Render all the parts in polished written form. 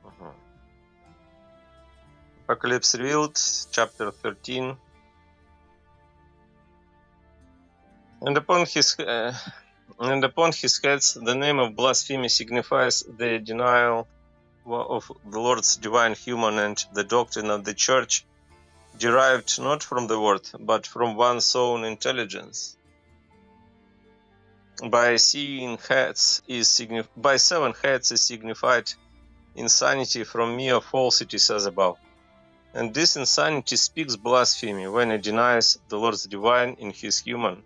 Mhm. Apocalypse revealed, chapter 13. And upon his heads the name of blasphemy signifies the denial of the Lord's divine human, and the doctrine of the church derived not from the word, but from one's own intelligence. By by 7 heads is signified insanity from mere falsities as above. And this insanity speaks blasphemy when it denies the Lord's divine in his human,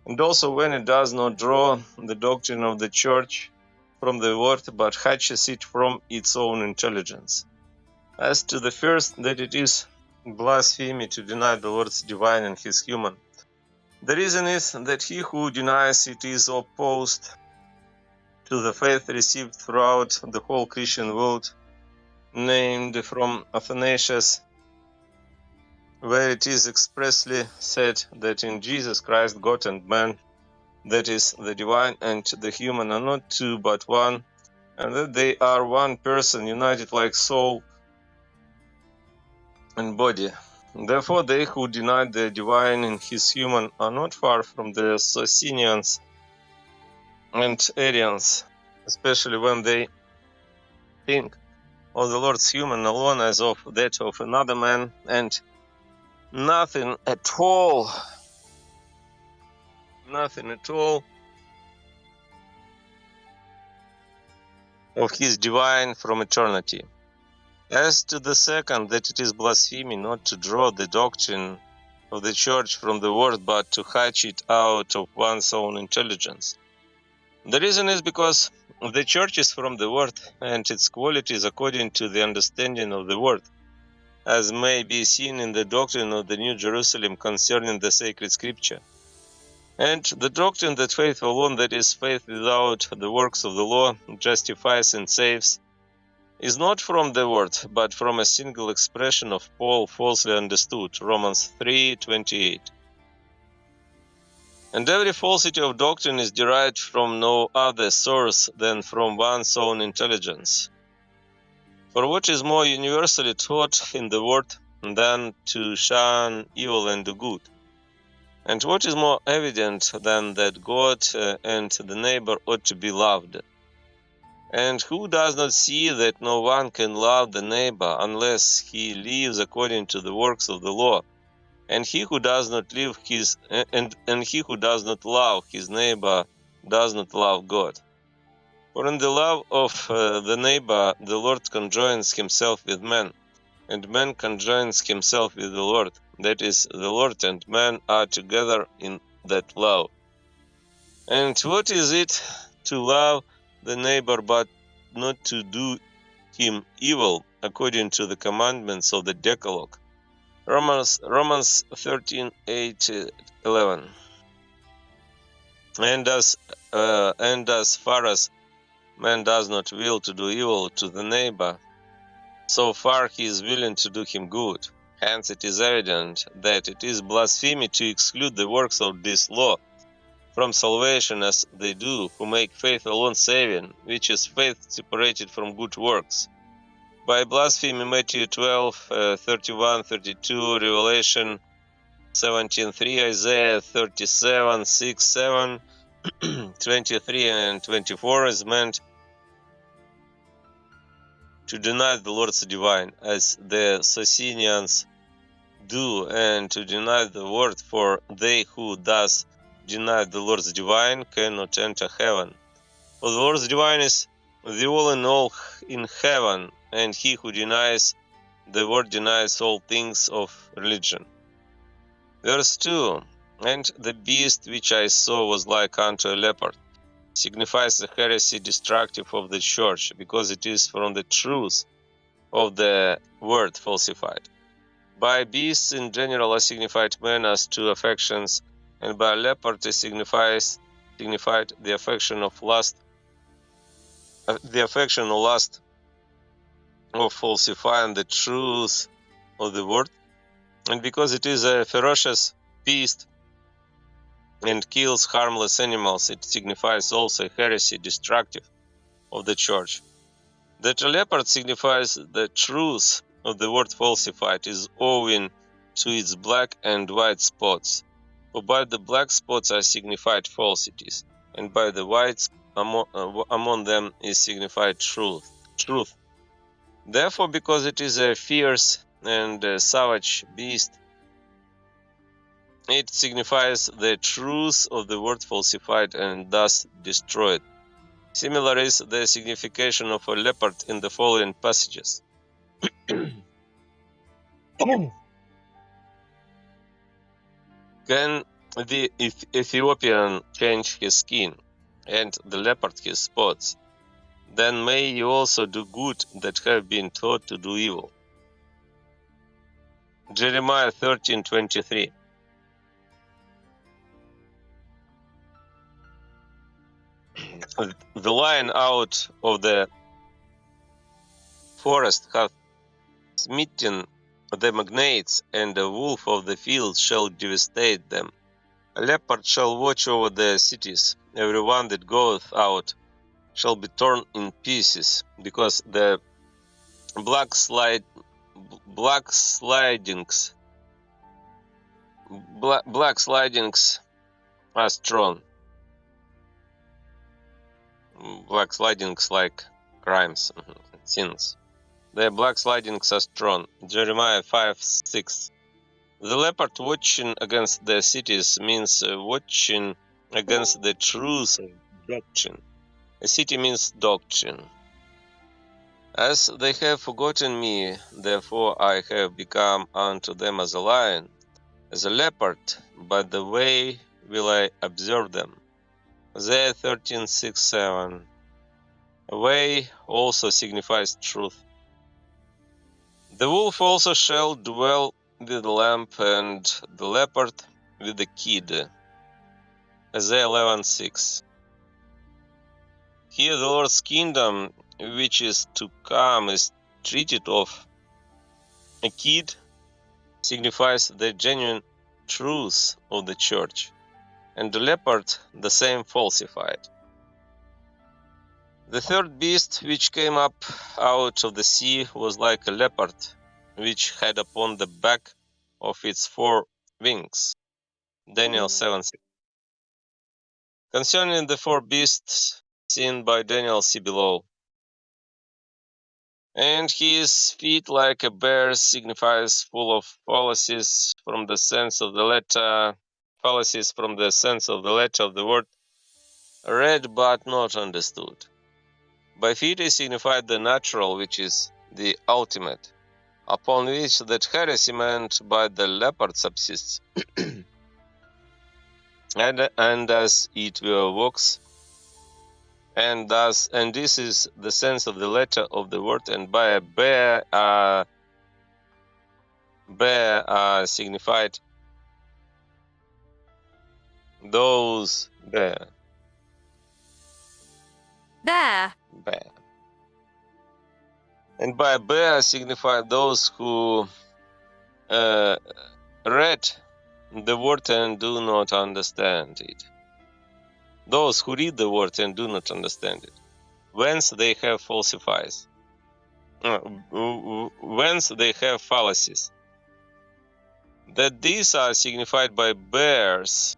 and also when it does not draw the doctrine of the church from the word, but hatches it from its own intelligence. As to the first, that it is blasphemy to deny the Lord's divine and his human. The reason is that he who denies it is opposed to the faith received throughout the whole Christian world, named from Athanasius, where it is expressly said that in Jesus Christ God and man, that is, the divine and the human, are not two but one, and that they are one person united like soul and body. Therefore, they who deny the divine in his human are not far from the Socinians and Arians, especially when they think of the Lord's human alone as of that of another man, and nothing at all of his divine from eternity. As to the second, that it is blasphemy not to draw the doctrine of the church from the word, but to hatch it out of one's own intelligence. The reason is because the church is from the word, and its quality is according to the understanding of the word, as may be seen in the doctrine of the New Jerusalem concerning the sacred scripture. And the doctrine that faith alone, that is, faith without the works of the law, justifies and saves, is not from the word, but from a single expression of Paul falsely understood, Romans 3:28. And every falsity of doctrine is derived from no other source than from one's own intelligence. For what is more universally taught in the word than to shun evil and do good? And what is more evident than that God and the neighbor ought to be loved? And who does not see that no one can love the neighbor unless he lives according to the works of the law? And he who does not live and he who does not love his neighbor does not love God. For in the love of the neighbor, the Lord conjoins himself with man, and man conjoins himself with the Lord. That is, the Lord and man are together in that love. And what is it to love the neighbor but not to do him evil according to the commandments of the Decalogue? Romans 13:8-11. And as far as man does not will to do evil to the neighbor, so far he is willing to do him good. Hence it is evident that it is blasphemy to exclude the works of this law from salvation, as they do who make faith alone saving, which is faith separated from good works. By blasphemy, Matthew 12:31-32, Revelation 17:3, Isaiah 37:6-7, 23 and 24 is meant to deny the Lord's divine, as the Socinians do, and to deny the word, for they who thus deny the Lord's divine cannot enter heaven. For the Lord's divine is the all in all in heaven, and he who denies the word denies all things of religion. Verse 2. And the beast which I saw was like unto a leopard, signifies the heresy destructive of the church, because it is from the truth of the word falsified. By beasts in general are signified men as two affections, and by leopard is signified the affection of lust, the affection or lust of falsifying the truth of the word. And because it is a ferocious beast and kills harmless animals, it signifies also heresy destructive of the church. That a leopard signifies the truth of the word falsified is owing to its black and white spots, for by the black spots are signified falsities, and by the whites among them is signified truth. Therefore, because it is a fierce and savage beast, it signifies the truth of the word falsified and thus destroyed. Similar is the signification of a leopard in the following passages. Can the Ethiopian change his skin, and the leopard his spots? Then may you also do good that have been taught to do evil. Jeremiah 13:23. The lion out of the forest hath smitten the magnates, and the wolf of the field shall devastate them. A leopard shall watch over the cities, every one that goeth out shall be torn in pieces, because the black slidings are strong. Black slidings like crimes, sins. The black slidings are strong. Jeremiah 5:6. The leopard watching against the cities means watching against the truth of doctrine. A city means doctrine. As they have forgotten me, therefore I have become unto them as a lion, as a leopard, by the way will I observe them. Isaiah 13:6-7. A way also signifies truth. The wolf also shall dwell with the lamb, and the leopard with the kid. Isaiah 11:6. Here the Lord's kingdom, which is to come, is treated of. A kid signifies the genuine truth of the church, and the leopard the same falsified. The third beast which came up out of the sea was like a leopard, which had upon the back of its 4 wings. Daniel 7:6. Concerning the 4 beasts seen by Daniel, see below. And his feet like a bear signifies full of fallacies from the sense of the letter, of the word, read but not understood. By feet is signified the natural, which is the ultimate, upon which that heresy meant by the leopard subsists, and as it walks, and this is the sense of the letter of the word, and by a bear signified those bear. And by bear signified those who read the word and do not understand it. Those who read the word and do not understand it. Whence they have falsifies. Whence they have fallacies. That these are signified by bears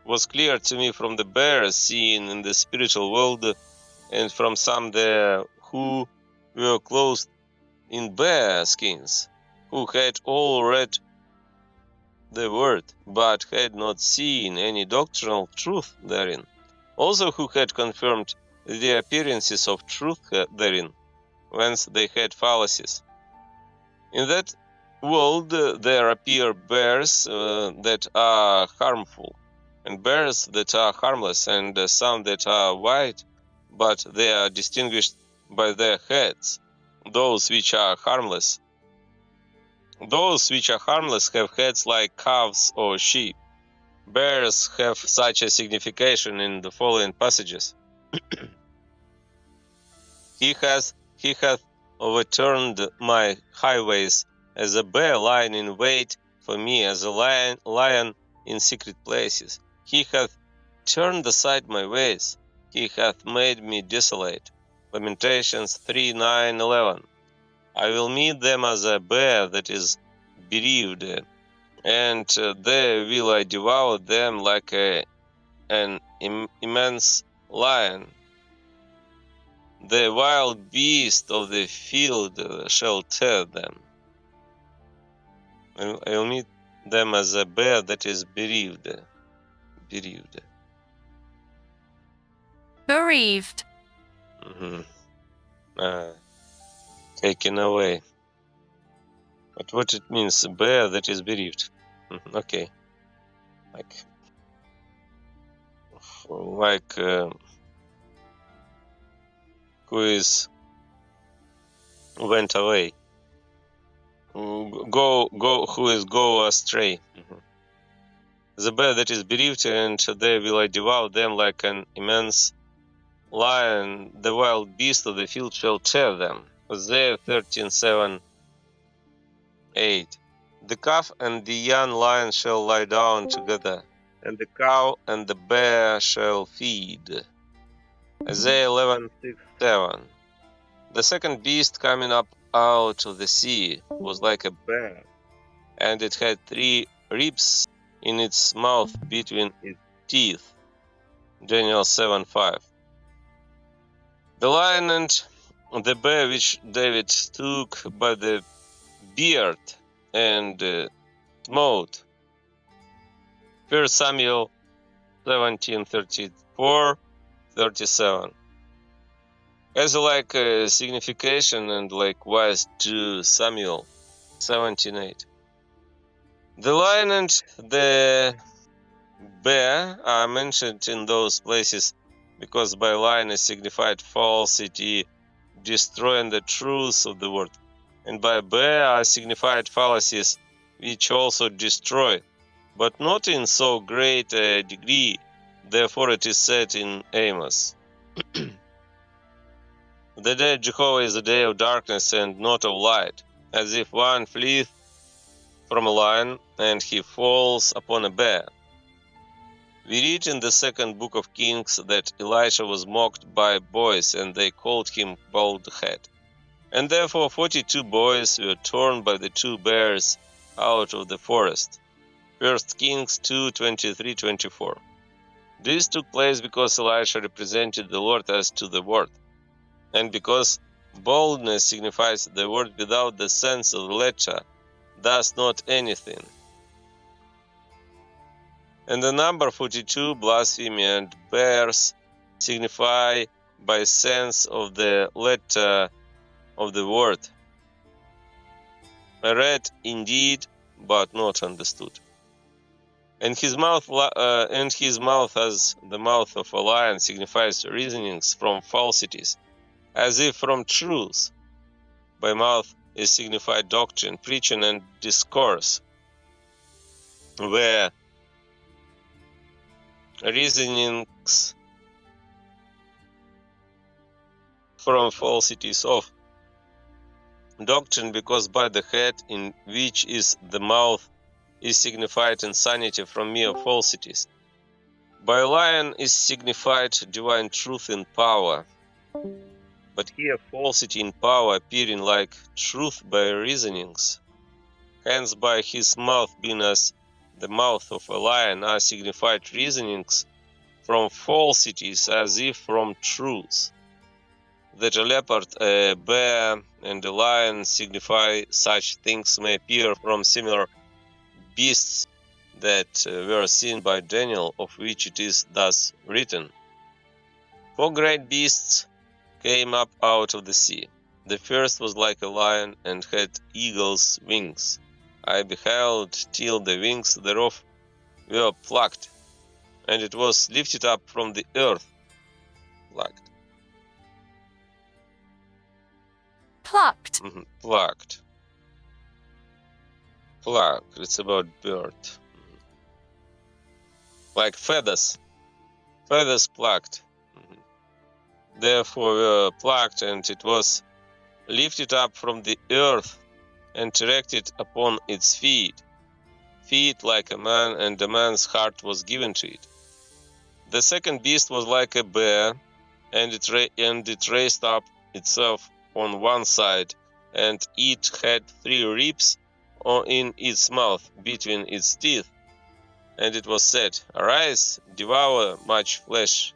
was clear to me from the bears seen in the spiritual world, and from some there who were clothed in bear skins, who had all read the word, but had not seen any doctrinal truth therein. Also who had confirmed the appearances of truth therein, whence they had fallacies. In that world there appear bears that are harmful, and bears that are harmless, and some that are white, but they are distinguished by their heads. Those which are harmless have heads like calves or sheep. Bears have such a signification in the following passages. He hath overturned my highways as a bear lying in wait for me, as a lion in secret places. He hath turned aside my ways. He hath made me desolate. Lamentations 3:9-11. I will meet them as a bear that is bereaved, and there will I devour them like an immense lion. The wild beast of the field shall tear them. I will meet them as a bear that is bereaved. Bereaved. Bereaved. Taken away. But what it means, a bear that is bereaved. Okay. Like who is went away. Who is go astray. The bear that is bereaved, and they will I devour them like an immense lion. The wild beast of the field shall tear them. Hosea 13:7-8. The calf and the young lion shall lie down together, and the cow and the bear shall feed. Isaiah 11:6-7. The second beast coming up out of the sea was like a bear, and it had 3 ribs in its mouth between its teeth. Daniel 7:5. The lion and the bear which David took by the beard and smote. 1 Samuel 17:34-37. As like a signification and likewise to Samuel 17:8. The lion and the bear are mentioned in those places because by lion is signified falsity, destroying the truth of the word, and by bear are signified fallacies which also destroy, but not in so great a degree. Therefore it is said in Amos, the day of Jehovah is a day of darkness and not of light, as if one fleeth from a lion and he falls upon a bear. We read in the second book of Kings that Elisha was mocked by boys, and they called him bald head. And therefore 42 boys were torn by the 2 bears out of the forest. 1 Kings 2:23-24. This took place because Elisha represented the Lord as to the word, and because boldness signifies the word without the sense of the letter, thus not anything. And the number 42, blasphemy, and bears signify by sense of the letter of the word. Read indeed, but not understood. And his mouth as the mouth of a lion signifies reasonings from falsities, as if from truth. By mouth is signified doctrine, preaching, and discourse, where reasonings from falsities of doctrine, because by the head, in which is the mouth, is signified insanity from mere falsities. By lion is signified divine truth in power, but here falsity in power appearing like truth by reasonings. Hence by his mouth being as the mouth of a lion are signified reasonings from falsities as if from truth. That a leopard, a bear, and a lion signify such things may appear from similar beasts that were seen by Daniel, of which it is thus written. 4 great beasts came up out of the sea. The first was like a lion and had eagle's wings. I beheld till the wings thereof were plucked, and it was lifted up from the earth. Plucked. Plucked. Plucked. Plucked. It's about bird. Like feathers. Feathers plucked. Therefore were plucked, and it was lifted up from the earth and erected upon its feet. Feet like a man, and a man's heart was given to it. The second beast was like a bear, and it raised up itself on one side, and it had 3 ribs in its mouth between its teeth. And it was said, Arise, devour much flesh.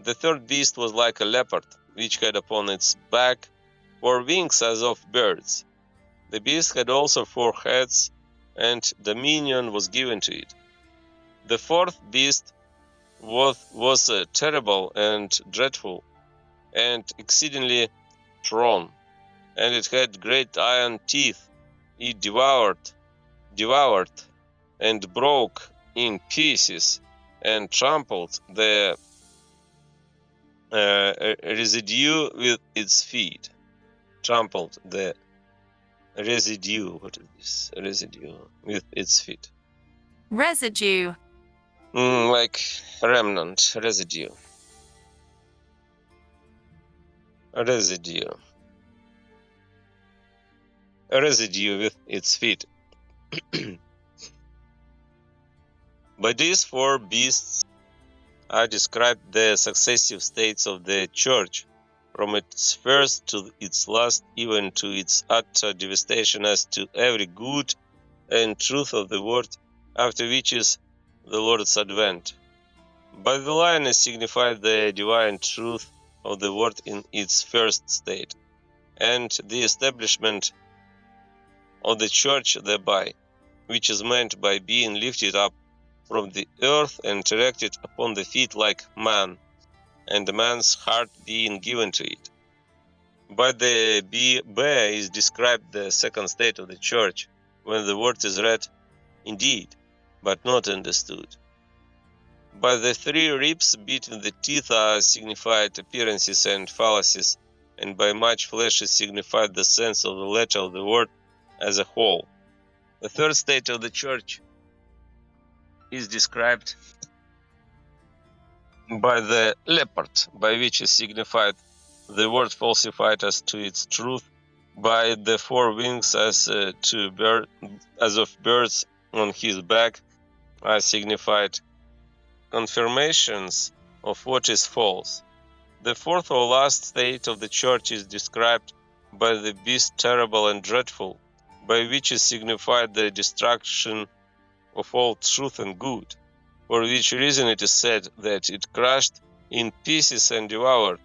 The third beast was like a leopard, which had upon its back 4 wings as of birds. The beast had also 4 heads, and dominion was given to it. The fourth beast was terrible and dreadful, and exceedingly strong, and it had great iron teeth. It devoured, and broke in pieces, and trampled the residue with its feet. Trampled the residue. What is this? Residue with its feet. Residue. Like remnant, residue. Residue. A residue with its feet. By these 4 beasts are described the successive states of the Church, from its first to its last, even to its utter devastation as to every good and truth of the word, after which is the Lord's advent. By the lion is signified the divine truth of the word in its first state, and the establishment of the Church thereby, which is meant by being lifted up from the earth and erected upon the feet like man, and the man's heart being given to it. By the B is described the second state of the Church, when the word is read indeed, but not understood. By the 3 ribs between the teeth are signified appearances and fallacies, and by much flesh is signified the sense of the letter of the word as a whole. The third state of the Church is described by the leopard, by which is signified the word falsified as to its truth, by the 4 wings as of birds on his back are signified confirmations of what is false. The fourth or last state of the Church is described by the beast terrible and dreadful, by which is signified the destruction of all truth and good, for which reason it is said that it crushed in pieces and devoured,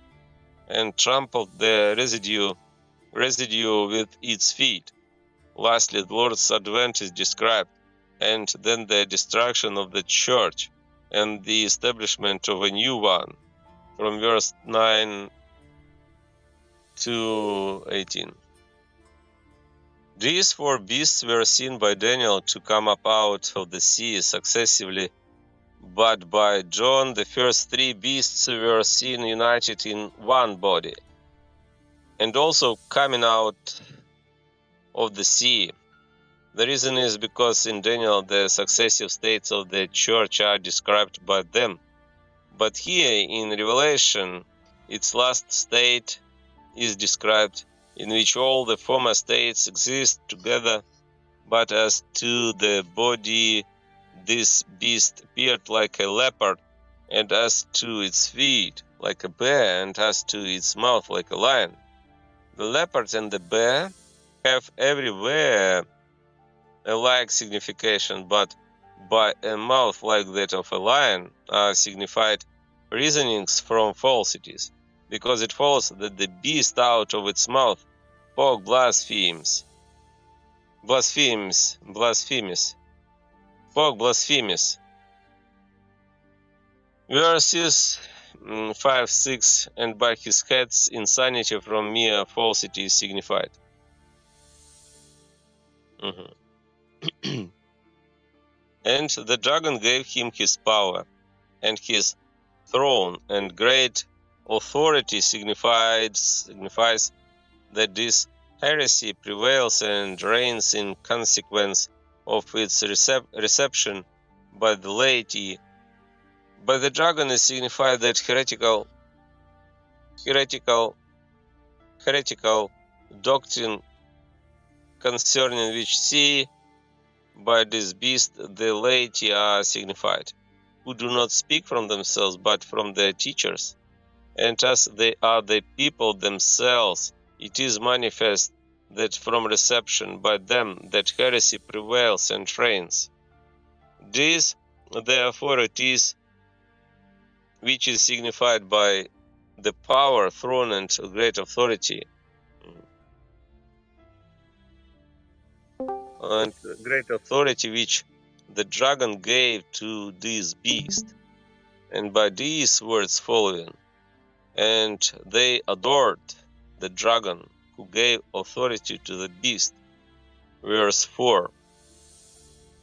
and trampled the residue with its feet. Lastly, the Lord's advent is described, and then the destruction of the Church, and the establishment of a new one, from verse 9 to 18. These 4 beasts were seen by Daniel to come up out of the sea successively, but by John the first 3 beasts were seen united in one body, and also coming out of the sea. The reason is because in Daniel the successive states of the Church are described by them, but here in Revelation its last state is described, in which all the former states exist together, but as to the body this beast appeared like a leopard, and as to its feet like a bear, and as to its mouth like a lion. The leopard and the bear have everywhere a like signification, but by a mouth like that of a lion are signified reasonings from falsities, because it follows that the beast out of its mouth spoke blasphemies. Verses 5, 6, and by his heads insanity from mere falsity is signified. And the dragon gave him his power, and his throne, and great authority signifies that this heresy prevails and reigns in consequence of its reception by the laity. By the dragon is signified that heretical doctrine concerning which see by this beast the laity are signified, who do not speak from themselves but from their teachers. and as they are the people themselves, it is manifest that from reception by them that heresy prevails and reigns. This, therefore, it is which is signified by the power, throne, and great authority. And great authority which the dragon gave to this beast, and by these words following, and they adored the dragon who gave authority to the beast. Verse 4.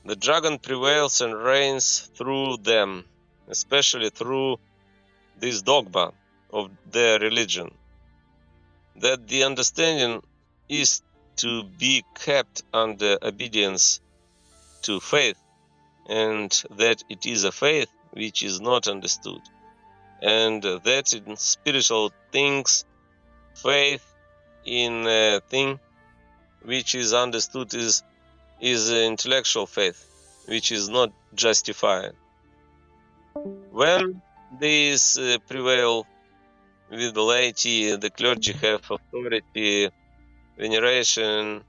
The dragon prevails and reigns through them, especially through this dogma of their religion, that the understanding is to be kept under obedience to faith, and that it is a faith which is not understood, and that in spiritual things faith in a thing which is understood is intellectual faith, which is not justified. When these prevail with the laity, the clergy have authority, veneration,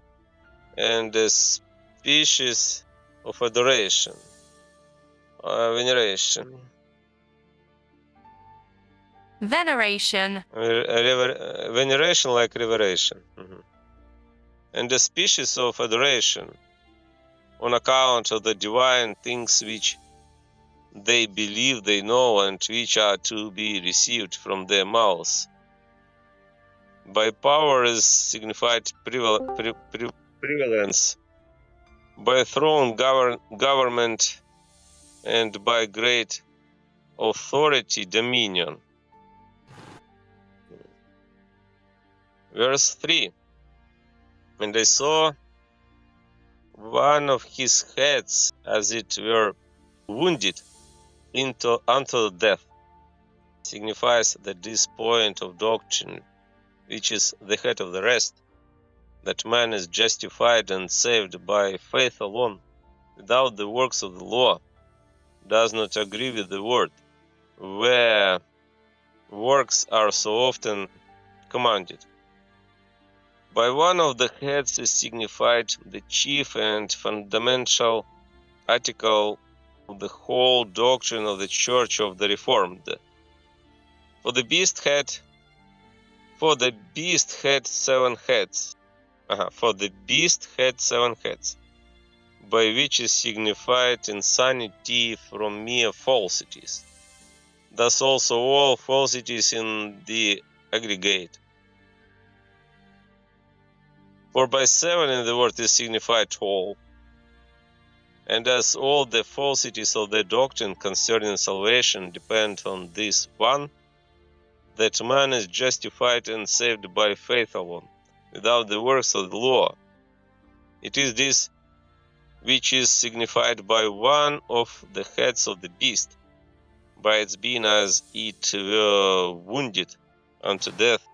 and a species of adoration. Veneration. Veneration. Veneration like reveration. And a species of adoration on account of the divine things which they believe they know and which are to be received from their mouths. By power is signified prevalence, by throne government, and by great authority dominion. Verse 3. And I saw one of his heads as it were wounded unto death. Signifies that this point of doctrine, which is the head of the rest, that man is justified and saved by faith alone, without the works of the law, does not agree with the word, where works are so often commanded. By one of the heads is signified the chief and fundamental article of the whole doctrine of the Church of the Reformed. For the beast had 7 heads. For the beast had 7 heads, by which is signified insanity from mere falsities. Thus also all falsities in the aggregate. For by 7 in the word is signified all. And as all the falsities of the doctrine concerning salvation depend on this one, that man is justified and saved by faith alone, without the works of the law, it is this which is signified by one of the heads of the beast, by its being as it were wounded unto death.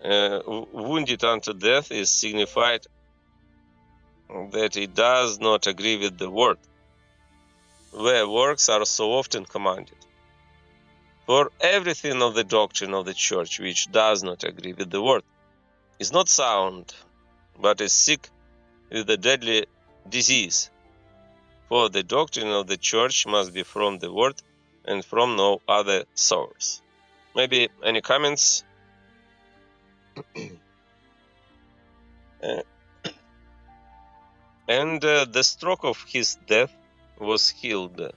Wounded unto death is signified that it does not agree with the word, where works are so often commanded. For everything of the doctrine of the Church which does not agree with the word is not sound, but is sick with a deadly disease. For the doctrine of the Church must be from the word and from no other source. Maybe any comments? And the stroke of his death was healed.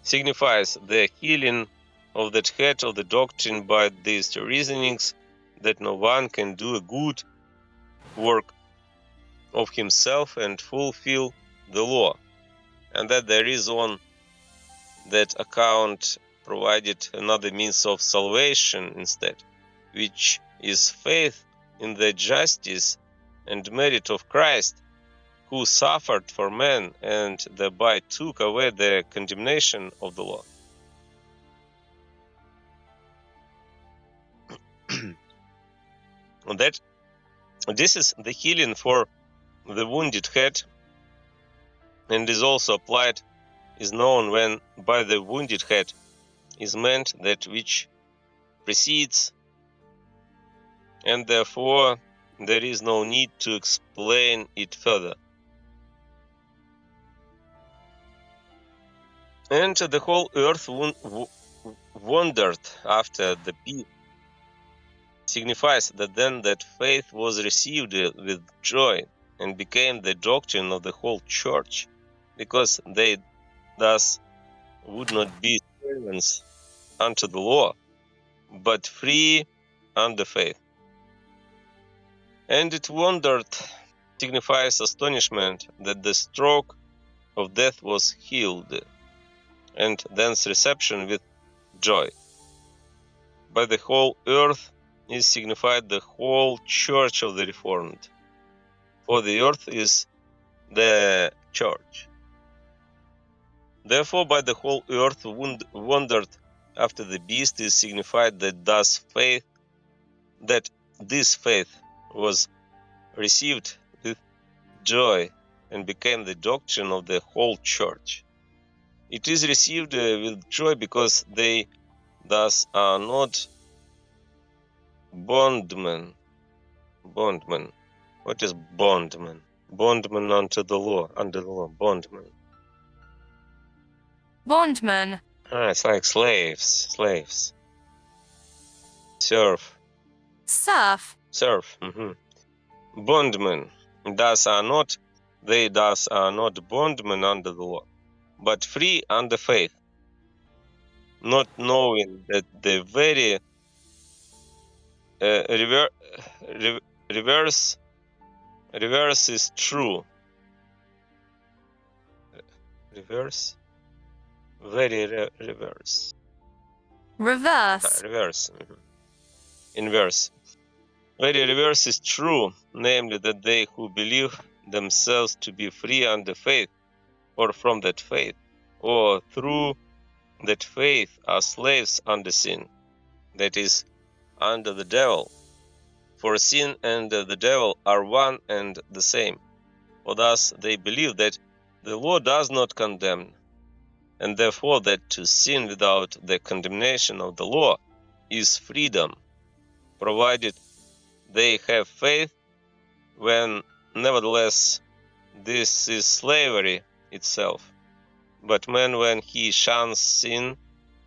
Signifies the healing of that head of the doctrine by these reasonings, that no one can do a good work of himself and fulfill the law, and that there is on that account provided another means of salvation instead, which is faith in the justice and merit of Christ, who suffered for men and thereby took away the condemnation of the law. That this is the healing for the wounded head, and is also applied is known when by the wounded head is meant that which precedes, and therefore there is no need to explain it further. And the whole earth wondered after the beast, signifies that then that faith was received with joy and became the doctrine of the whole church, because they thus would not be servants unto the law, but free under faith. And it wondered signifies astonishment that the stroke of death was healed, and thence reception with joy. By the whole earth is signified the whole church of the Reformed, for the earth is the church. Therefore, by the whole earth wondered after the beast is signified that this faith was received with joy and became the doctrine of the whole church. It is received with joy because they thus are not bondmen. Bondmen. What is bondman? Bondman under the law. Bondman. Bondman. It's like slaves. Slaves. Serf. Serf. Bondmen. They thus are not bondmen under the law, but free under faith, not knowing that the very reverse is true. Reverse? Reverse. Reverse. Inverse. Very reverse is true, namely that they who believe themselves to be free under faith, or from that faith, or through that faith are slaves under sin, that is, under the devil. For sin and the devil are one and the same. For thus they believe that the law does not condemn, and therefore that to sin without the condemnation of the law is freedom, provided they have faith, when nevertheless this is slavery itself. But man, when he shuns sin,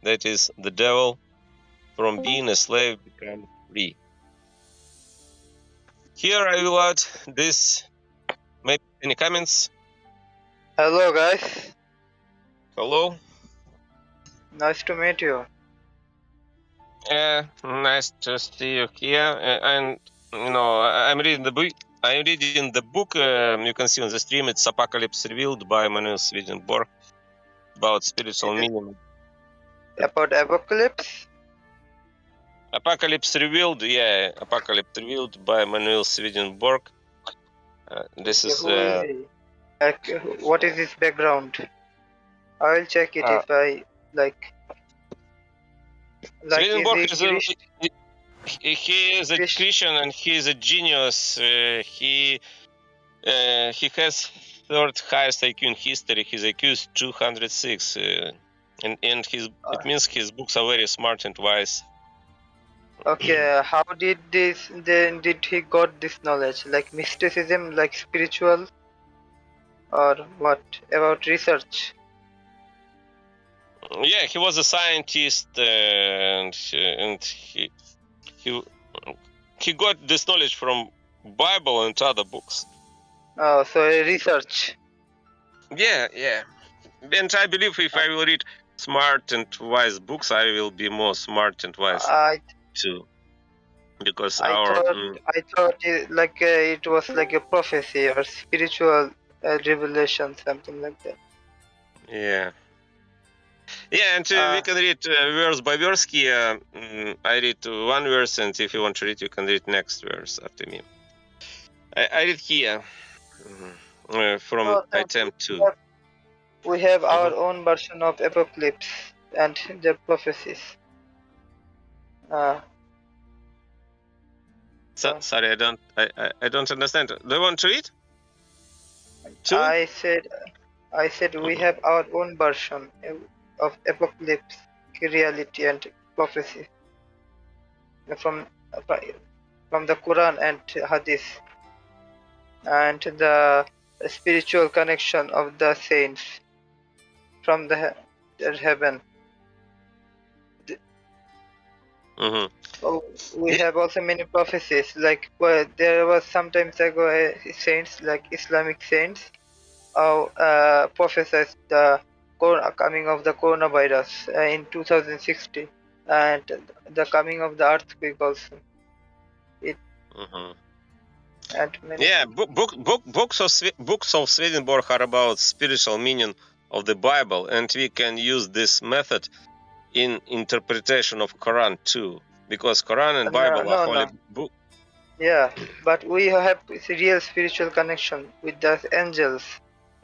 that is the devil, from being a slave becomes free. Here I will add this. Maybe any comments? Hello guys, Hello? nice to meet you. Nice to see you here. And I'm reading the book. You can see on the stream. It's Apocalypse Revealed by Swedenborg, about spiritual meaning. About Apocalypse? Apocalypse Revealed, Apocalypse Revealed by Swedenborg. This is. Who is he? What is his background? I will check it if I like. Swedenborg is he he is a Christian and he is a genius. He has third highest IQ in history. His IQ is 206, and it means his books are very smart and wise. Okay, how did he got this knowledge? Like mysticism, like spiritual, or what? About research? Yeah, he was a scientist, and he got this knowledge from Bible and other books. Oh, so research. Yeah. And I believe if I will read smart and wise books, I will be more smart and wise too. Because I thought it was like a prophecy or spiritual revelation, something like that. Yeah, and we can read verse by verse here. I read one verse, and if you want to read, you can read next verse after me. I read here from item 2. We have our own version of Apocalypse and their prophecies. Sorry, I don't understand. Do you want to read? I said I said we have our own version of apocalypse, reality, and prophecy from from the Quran and Hadith, and the spiritual connection of the saints from the heaven. Mm-hmm. Oh, we Yeah. have also many prophecies. Like there was sometimes ago saints like Islamic saints prophesied the coming of the coronavirus in 2060 and the coming of the earthquake also. It Mm-hmm. and many Yeah, things. books of Swedenborg are about spiritual meaning of the Bible, and we can use this method in interpretation of Quran too, because Quran and No, Bible are no, holy no. book. Yeah, but we have real spiritual connection with the angels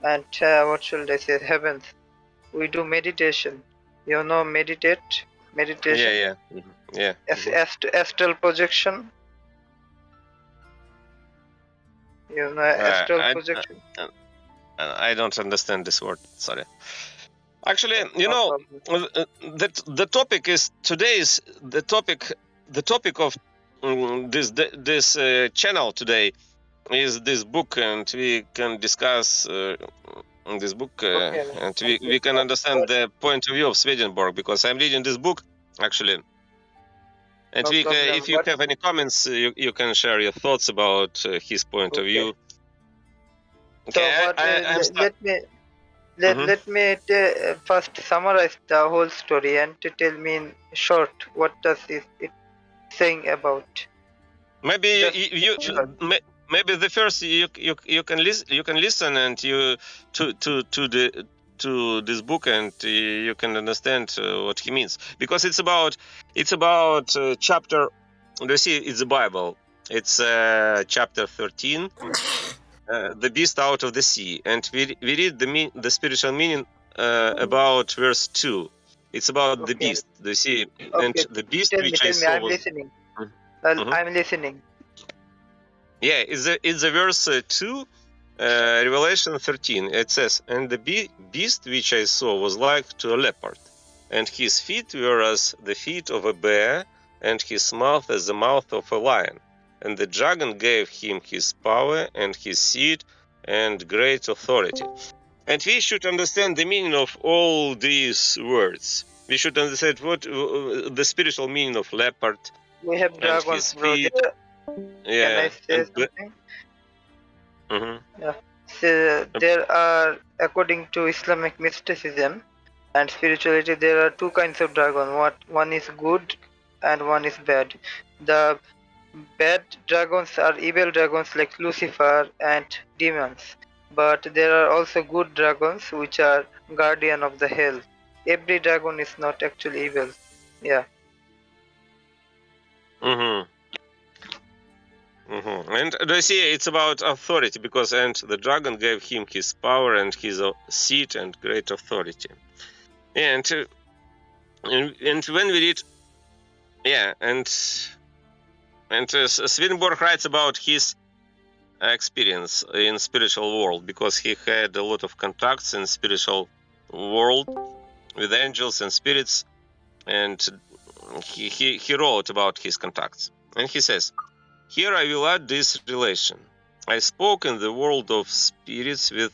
and what should I say, heavens. We do meditation. You know, Yeah, meditation, yeah, yeah. astral projection. You know, astral I, projection. I don't understand this word. Sorry. Actually, No problem. the topic is today's the topic. The topic of this channel today is this book, and we can discuss this book, Okay, and okay. we can understand the point of view of Swedenborg, because I'm reading this book actually. And No we can, problem. if you have any comments, you can share your thoughts about his point of Okay. view. So Okay, what? I'm start. Let me first summarize the whole story and to tell me in short what does it saying about. Maybe Just short. maybe the first you can listen and you to this book, and you can understand what he means, because it's about chapter. You see, it's the Bible. It's chapter 13, the beast out of the sea, and we read the spiritual meaning about verse 2. It's about the Okay. beast, the sea, and Okay. the beast Tell me. which I Tell me. saw I'm was. listening. Mhm. I'm listening. Yeah, it's a verse 2, Revelation 13. It says, "And the beast which I saw was like to a leopard, and his feet were as the feet of a bear, and his mouth as the mouth of a lion. And the dragon gave him his power and his seat and great authority." And we should understand the meaning of all these words. We should understand what the spiritual meaning of leopard We have and dragons, his bro. feet. Can I Yeah, say something? mhm. Yeah. So there are, according to Islamic mysticism and spirituality, there are two kinds of dragon. One is good and one is bad. The bad dragons are evil dragons like Lucifer and demons. But there are also good dragons which are guardian of the hell. Every dragon is not actually evil. Yeah. Mm-hmm. Mm-hmm. And they see it's about authority, because and the dragon gave him his power and his seat and great authority. And and when we read, yeah, and Swedenborg writes about his experience in spiritual world, because he had a lot of contacts in spiritual world with angels and spirits, and he wrote about his contacts, and he says, "Here I will add this relation. I spoke in the world of spirits with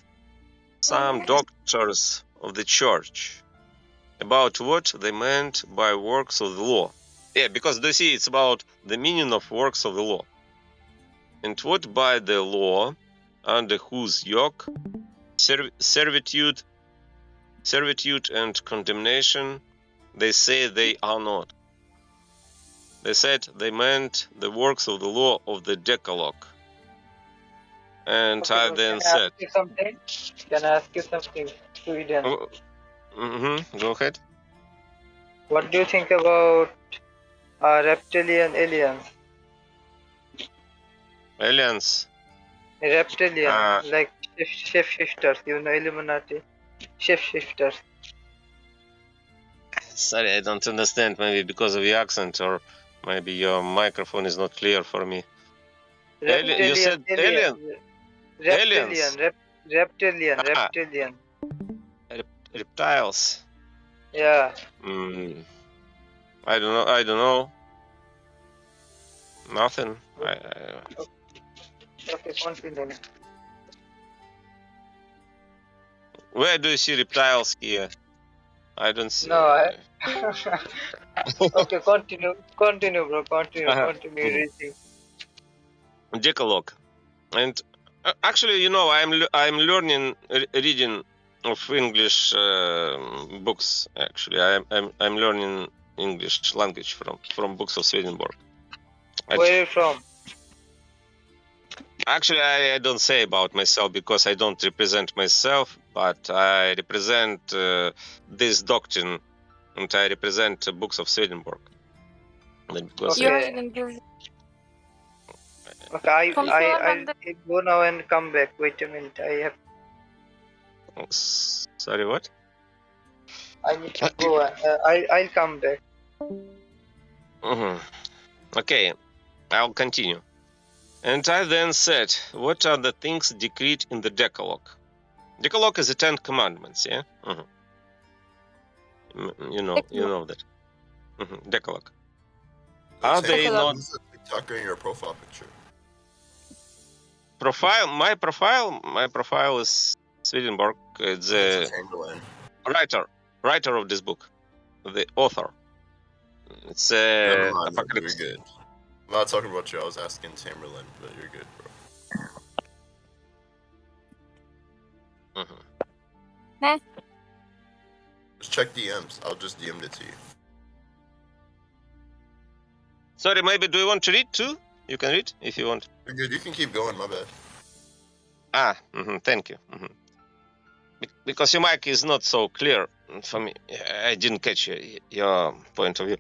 some doctors of the church about what they meant by works of the law." Yeah, because they see it's about the meaning of works of the law. "And what by the law, under whose yoke servitude and condemnation they say they are not. They said they meant the works of the law of the Decalogue." And Okay, I bro. Can then I ask said, you something? Can I ask you something? Sweden. oh, go ahead. What do you think about reptilian aliens? Aliens. Reptilian, Uh, like shapeshifters, you know, Illuminati. Shapeshifters. Sorry, I don't understand. Maybe because of the accent, or maybe your microphone is not clear for me. You Reptilian said alien. alien. Reptilian. Aliens. Reptilian. Ah, Reptilian. reptiles. Yeah. I don't know. Nothing. Okay, continue. Where do you see reptiles here? I don't see. No, okay, continue, bro. Uh-huh. Continue reading. Decalogue. And actually, I'm learning reading of English books. Actually, I'm learning English language from books of Swedenborg. Where are you from? Actually, I don't say about myself because I don't represent myself, but I represent this doctrine, and I represent books of Swedenborg. Because You're Okay. reading this. Okay, I Confirm I'll go now and come back. Wait a minute. sorry, what? I need to go. I'll come back. Mhm. Okay, I'll continue. And I then said, what are the things decreed in the Decalogue? Decalogue is the 10 Commandments, yeah? You know that. Decalogue. Are they not Who's the TikToker in your profile picture? profile? My profile is Swedenborg. It's the Chamberlain. writer of this book, the author. It's Never mind, you're Apocalypse. good. I'm not talking about you. I was asking Chamberlain, but you're good, bro. Just check DMs. I'll just DM it to you. Sorry, maybe do you want to read too? You can read if you want. You're good. You can keep going. My bad. Thank you. Because your mic is not so clear for me. I didn't catch your point of view.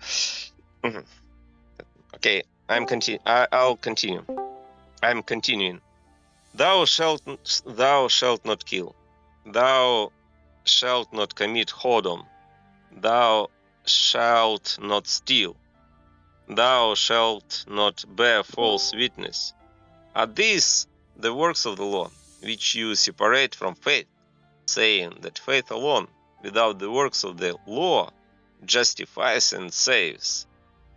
Okay, I'll continue. I'm continuing. Thou shalt not kill. Thou shalt not commit whoredom. Thou shalt not steal. Thou shalt not bear false witness. Are these the works of the law, which you separate from faith, saying that faith alone, without the works of the law, justifies and saves?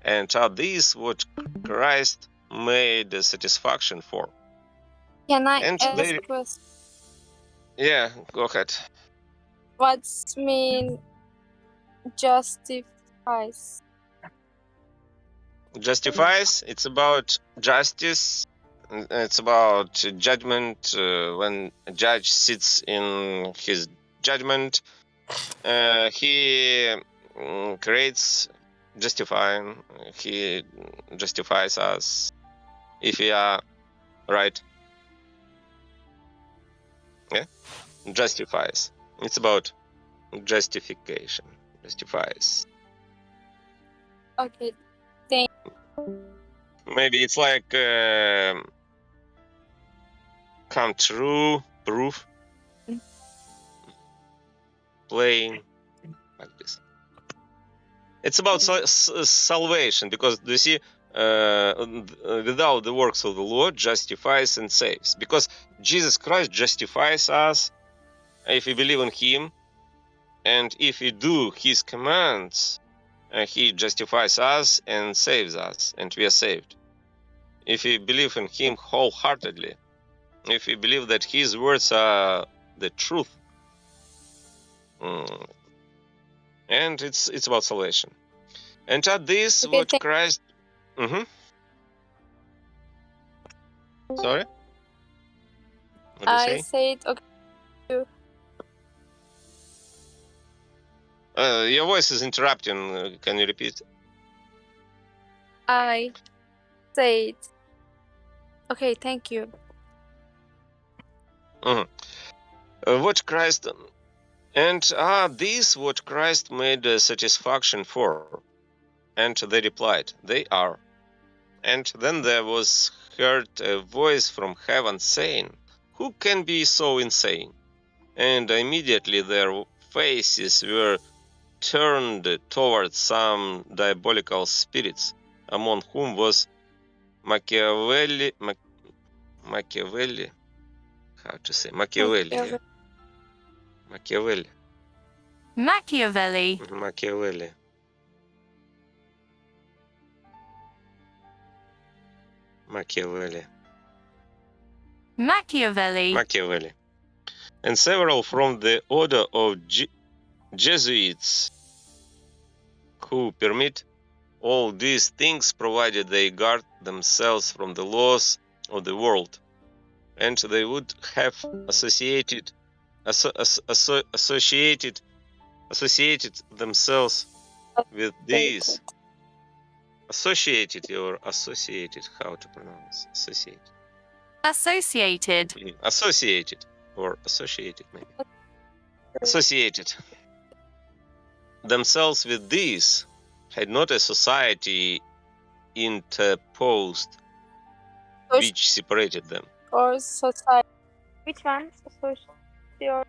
And are these what Christ made a satisfaction for? Can I And ask they, a question? yeah, go ahead. What's mean justifies? Justifies, it's about justice. It's about judgment. When a judge sits in his judgment, he creates justifying. He justifies us if we are right. Yeah, justifies. It's about justification. Justifies. Okay. Maybe it's like come true proof, plain, like this. It's about salvation, because you see, without the works of the law, justifies and saves. Because Jesus Christ justifies us if we believe in Him, and if we do His commands, He justifies us and saves us, and we are saved. If we believe in Him wholeheartedly, if we believe that His words are the truth, and it's about salvation. And at this, Okay, what Christ. Sorry. What do you I say? said okay. Your voice is interrupting. Can you repeat? I said okay. Thank you. What Christ. And are these what Christ made a satisfaction for? And they replied, they are. And then there was heard a voice from heaven saying, who can be so insane? And immediately their faces were turned towards some diabolical spirits, among whom was Machiavelli. How to say? Machiavelli. Machiavelli. Machiavelli. Machiavelli. Machiavelli. Machiavelli. And several from the order of Jesuits who permit all these things provided they guard themselves from the laws of the world, and they would have associated themselves with these. Associated or associated, how to pronounce associated? Associated. Associated or associated maybe. Associated themselves with these, had not a society interposed which separated them. Or society. Which one? Society or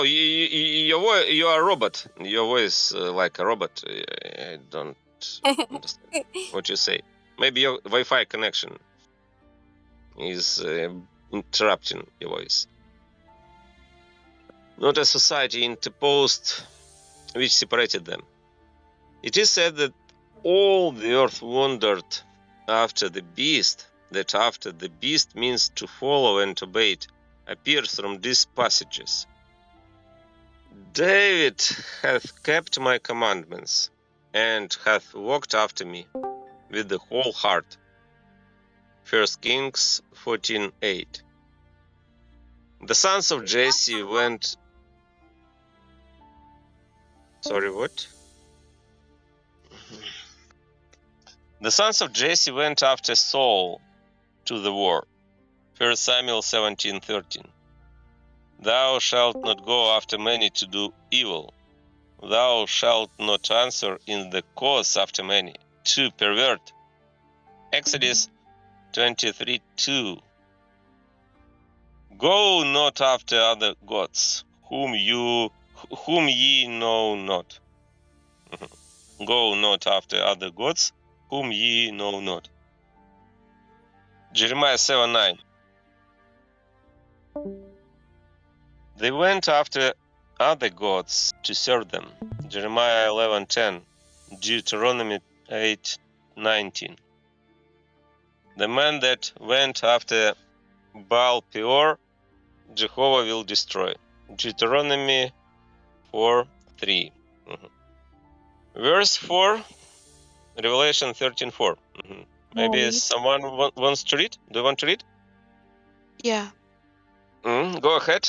You are a robot. Your voice like a robot. I don't understand what you say. Maybe your Wi-Fi connection is interrupting your voice. Not a society interposed which separated them. It is said that all the earth wondered after the beast, that after the beast means to follow and obey it, appears from these passages. David hath kept my commandments, and hath walked after me with the whole heart. 1 Kings 14:8. The sons of Jesse went... Sorry, what? The sons of Jesse went after Saul to the war. 1 Samuel 17:13. Thou shalt not go after many to do evil. Thou shalt not answer in the cause after many, to pervert. Exodus 23:2. Go not after other gods, whom ye know not. Go not after other gods, whom ye know not. Jeremiah 7:9. They went after other gods to serve them. Jeremiah 11:10. Deuteronomy 8:19. The man that went after Baal Peor, Jehovah will destroy. Deuteronomy 4:3. Verse 4, Revelation 13:4. Maybe someone wants to read? Do you want to read? Yeah. Go ahead.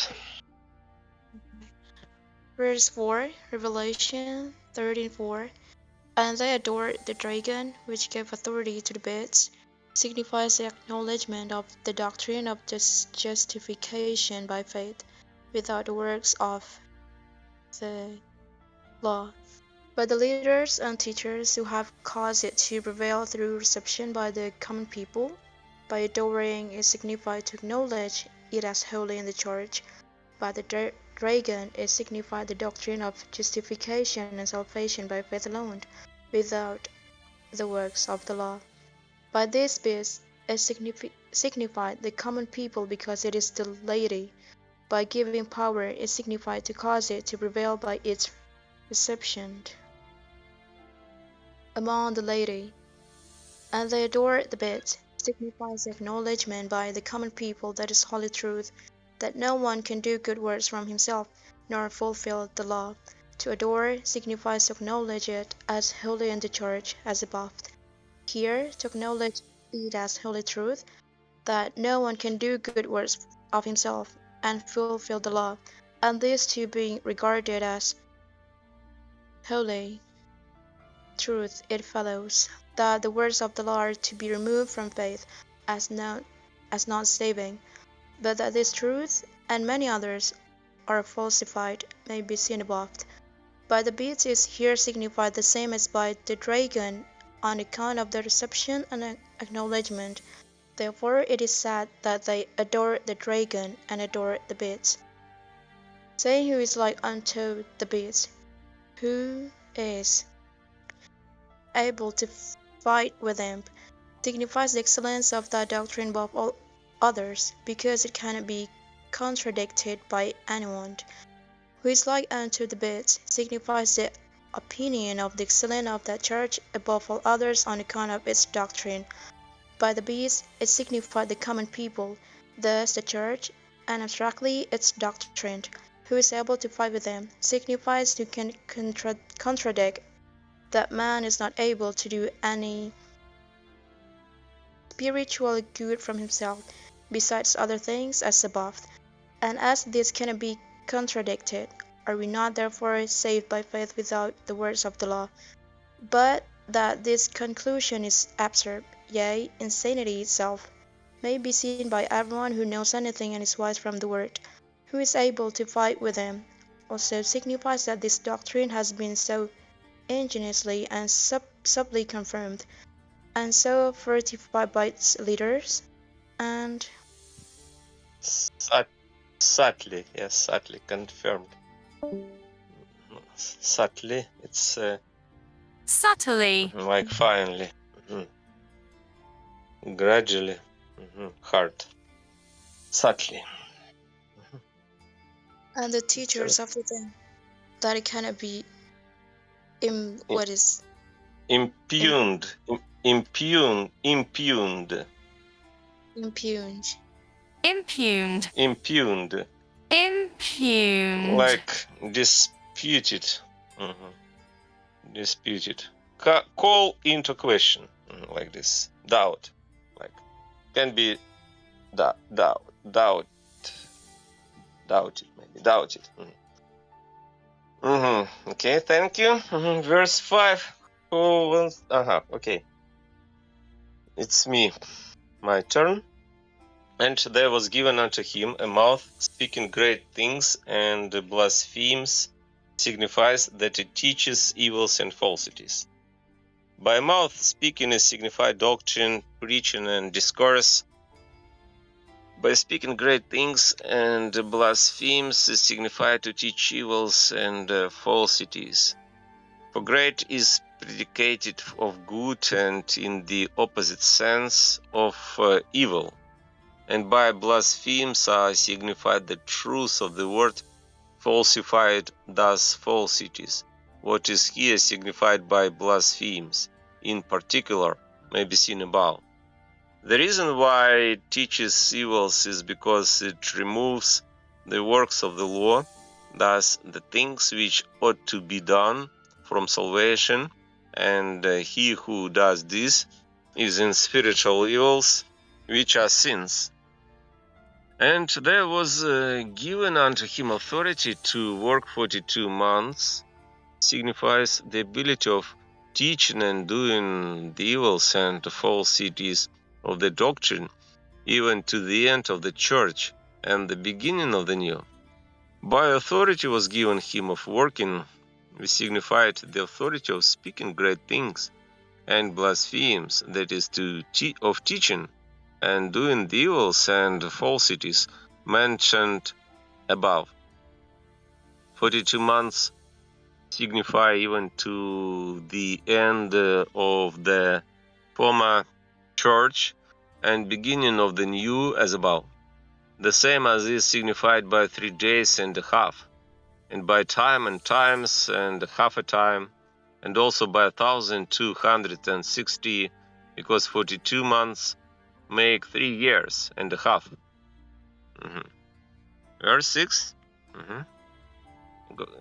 Verse 4, Revelation 13:4. And they adored the dragon, which gave authority to the beasts, signifies the acknowledgement of the doctrine of justification by faith, without the works of the law. But the leaders and teachers who have caused it to prevail through reception by the common people, by adoring it signified to acknowledge it as holy in the church. By the dragon it signified the doctrine of justification and salvation by faith alone, without the works of the law. By this beast it signified the common people because it is the laity. By giving power it signified to cause it to prevail by its reception among the laity. And they adored the beast signifies the acknowledgement by the common people that is holy truth, that no one can do good works from himself, nor fulfill the law. To adore signifies to acknowledge it as holy in the church, as above. Here, to acknowledge it as holy truth, that no one can do good works of himself and fulfill the law, and this too being regarded as holy truth, it follows that the words of the law are to be removed from faith as not saving, but that this truth and many others are falsified may be seen above. By the beast is here signified the same as by the dragon on account of the reception and acknowledgement. Therefore it is said that they adore the dragon and adore the beast, saying who is like unto the beast, who is able to fight with him, signifies the excellence of that doctrine above all others, because it cannot be contradicted by anyone. Who is like unto the birds signifies the opinion of the excellence of that church above all others on account of its doctrine. By the beast it signified the common people, thus the church, and abstractly its doctrine. Who is able to fight with them signifies to contradict that man is not able to do any spiritual good from himself, besides other things as above. And as this cannot be contradicted, are we not therefore saved by faith without the works of the law? But that this conclusion is absurd, yea, insanity itself, may be seen by everyone who knows anything and is wise from the word, who is able to fight with them. Also signifies that this doctrine has been so ingeniously and subtly confirmed, and so fortified by its leaders, and Subtly, yes, subtly confirmed. Subtly, it's subtly, like finally, gradually, hard, subtly. the teachers of the thing that it cannot be what is Impugned, impugned, impugned, impugned. impugned, impugned, impugned, like disputed, disputed. Call into question, like this. Doubt, like can be doubted, maybe doubted. Okay, thank you. Verse 5. Who was? Okay. It's me. My turn. And there was given unto him a mouth speaking great things, and blasphemes signifies that it teaches evils and falsities. By mouth speaking is signified doctrine, preaching, and discourse. By speaking great things and blasphemes is signified to teach evils and falsities. For great is predicated of good and in the opposite sense of evil. And by blasphemes are signified the truth of the word, falsified thus falsities. What is here signified by blasphemes, in particular, may be seen above. The reason why it teaches evils is because it removes the works of the law, thus the things which ought to be done from salvation, and he who does this is in spiritual evils, which are sins. And there was given unto him authority to work 42 months, signifies the ability of teaching and doing the evils and falsities of the doctrine, even to the end of the church and the beginning of the new. By authority was given him of working, which signified the authority of speaking great things, and blasphemes, that is, of teaching and doing the evils and falsities mentioned above. 42 months signify even to the end of the former church and beginning of the new as above. The same as is signified by 3 days and a half, and by time and times and half a time, and also by 1260, because 42 months make 3 years and a half. Verse 6.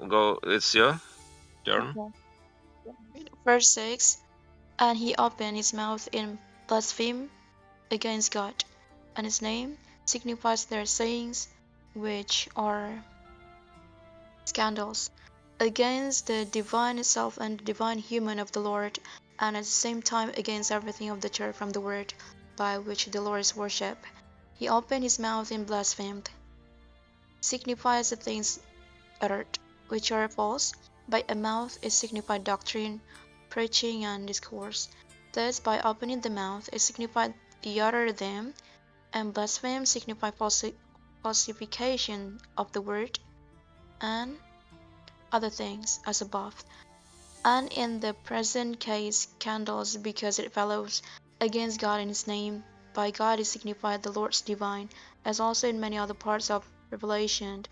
Go, it's your turn. Verse 6. And he opened his mouth in blaspheme against God, and his name signifies their sayings, which are scandals, against the divine self and the divine human of the Lord, and at the same time against everything of the church from the word by which the Lord is worshipped. He opened his mouth and blasphemed. Signifies the things uttered, which are false. By a mouth is signified doctrine, preaching, and discourse. Thus, by opening the mouth, it signified he uttered them, and blaspheme signified falsification of the word, and other things, as above. And in the present case, scandals, because it follows against God in his name. By God is signified the Lord's divine, as also in many other parts of revelation,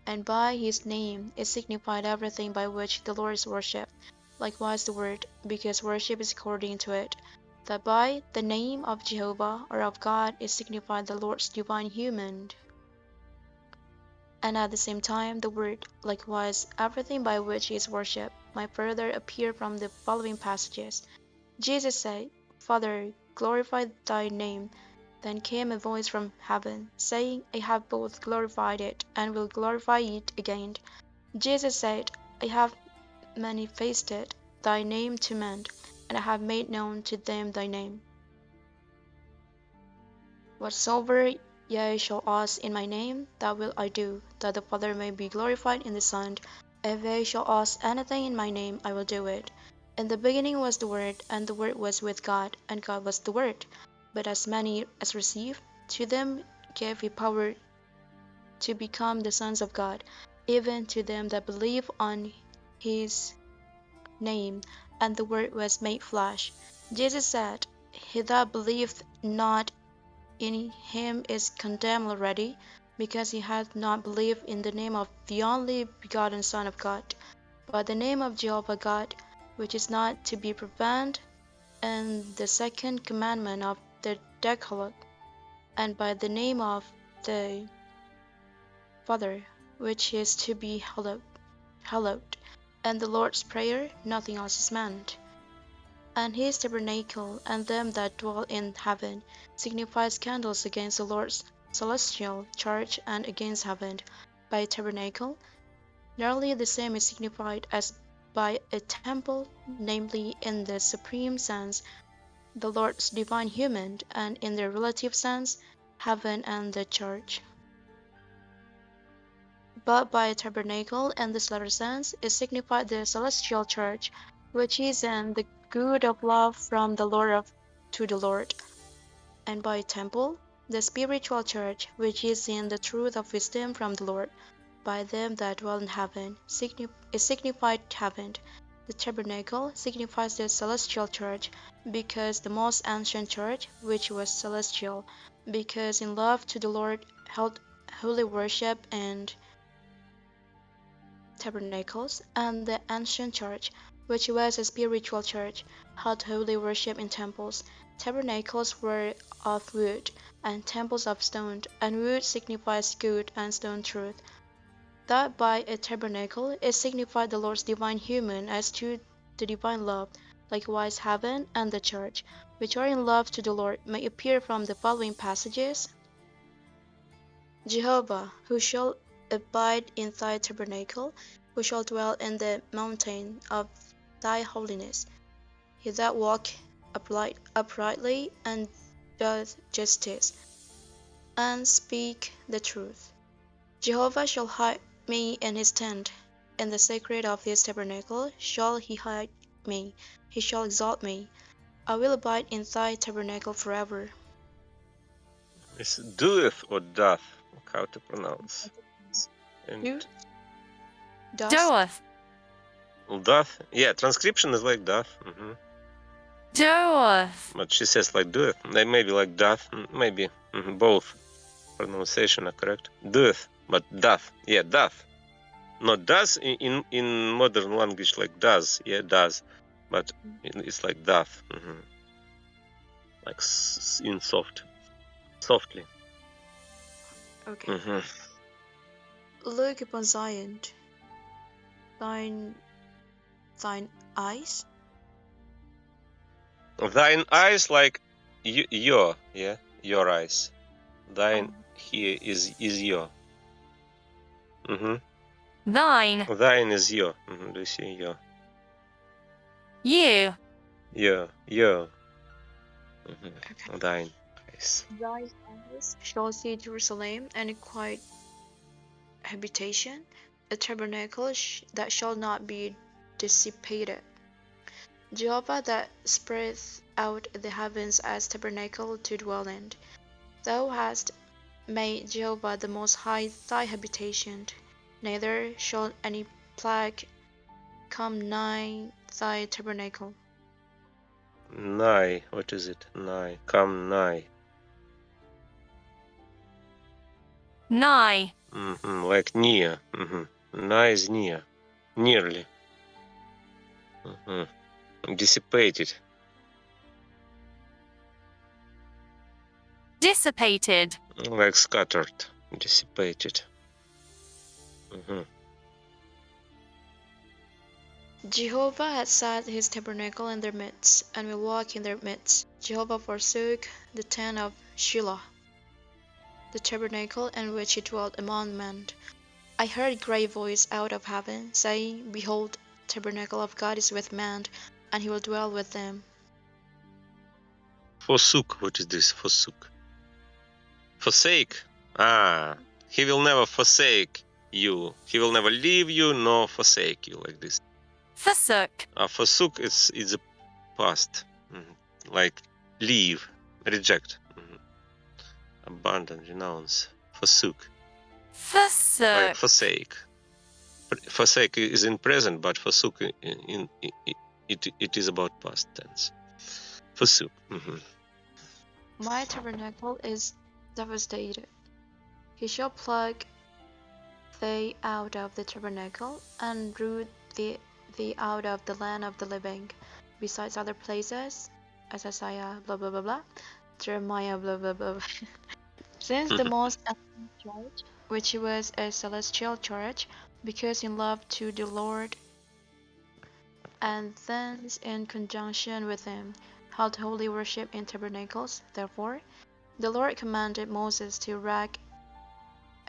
and by his name it signified everything by which the Lord is worshipped. Likewise the word, because worship is according to it, that by the name of Jehovah or of God is signified the Lord's divine human. And at the same time the word, likewise everything by which he is worshipped, might further appear from the following passages. Jesus said, Father, glorify thy name. Then came a voice from heaven, saying, I have both glorified it, and will glorify it again. Jesus said, I have manifested thy name to men, and I have made known to them thy name. Whatsoever ye shall ask in my name, that will I do, that the Father may be glorified in the Son. If ye shall ask anything in my name, I will do it. In the beginning was the Word, and the Word was with God, and God was the Word. But as many as received, to them gave he power to become the sons of God, even to them that believe on his name. And the Word was made flesh. Jesus said, He that believeth not in him is condemned already, because he hath not believed in the name of the only begotten Son of God. By the name of Jehovah God, which is not to be profaned, and the second commandment of the Decalogue, and by the name of the Father, which is to be hallowed, and the Lord's Prayer, nothing else is meant. And his tabernacle, and them that dwell in heaven, signifies candles against the Lord's celestial church and against heaven. By a tabernacle, nearly the same is signified as by a temple, namely in the supreme sense, the Lord's divine human, and in the relative sense, heaven and the church. But by a tabernacle, in this latter sense, is signified the celestial church, which is in the good of love from the Lord to the Lord. And by a temple, the spiritual church, which is in the truth of wisdom from the Lord, by them that dwell in heaven, is signified heaven. The tabernacle signifies the celestial church, because the most ancient church, which was celestial, because in love to the Lord held holy worship and tabernacles, and the ancient church, which was a spiritual church, held holy worship in temples. Tabernacles were of wood, and temples of stone, and wood signifies good, and stone truth. That by a tabernacle is signified the Lord's divine human as to the divine love. Likewise heaven and the church, which are in love to the Lord, may appear from the following passages. Jehovah, who shall abide in thy tabernacle, who shall dwell in the mountain of thy holiness? He that walketh uprightly, and doeth justice, and speak the truth. Jehovah shall hide me in his tent, in the secret of his tabernacle shall he hide me, he shall exalt me. I will abide in thy tabernacle forever. Is doeth or doth? How to pronounce? And Do, does, Doeth. doth? Yeah, transcription is like doth. Doeth. But she says like doeth. They maybe like doth. Maybe both pronunciation are correct. Doeth, but doth. Yeah, doth. Not does in modern language like does. Yeah, does. But it's like doth. Like in softly. okay. Look upon Zion, thine eyes. Thine eyes like your, yeah, your eyes. Thine here is your. Thine. Thine is your. Do you see your? You. Your. Okay. Thine eyes. Thine eyes shall see Jerusalem, and a quiet habitation, a tabernacle that shall not be dissipated. Jehovah that spreadeth out the heavens as tabernacle to dwell in. Thou hast made Jehovah the Most High thy habitation. Neither shall any plague come nigh thy tabernacle. Nigh. What is it? Nigh. Come nigh. Nigh. Like near. Nigh is near. Nearly. Dissipated. Dissipated. Like scattered. Dissipated. Jehovah had set his tabernacle in their midst, and will walk in their midst. Jehovah forsook the tent of Shiloh, the tabernacle in which he dwelt among men. I heard a great voice out of heaven, saying, Behold, the tabernacle of God is with men, and he will dwell with them. Forsook. What is this? Forsook. Forsake. He will never forsake you. He will never leave you nor forsake you, like this. Forsook. Forsook is a past. Like leave, reject. Abandon, renounce. Forsook. Like Forsook. forsake. Forsake is in present, but forsook it is about past tense. Forsook. My tabernacle is devastated. He shall pluck thee out of the tabernacle, and root thee out of the land of the living. Besides other places, as Isaiah blah blah blah blah, Jeremiah blah blah blah. Since the most excellent church, which was a celestial church, because in love to the Lord, and thence in conjunction with him, held holy worship in tabernacles, therefore, the Lord commanded Moses to erect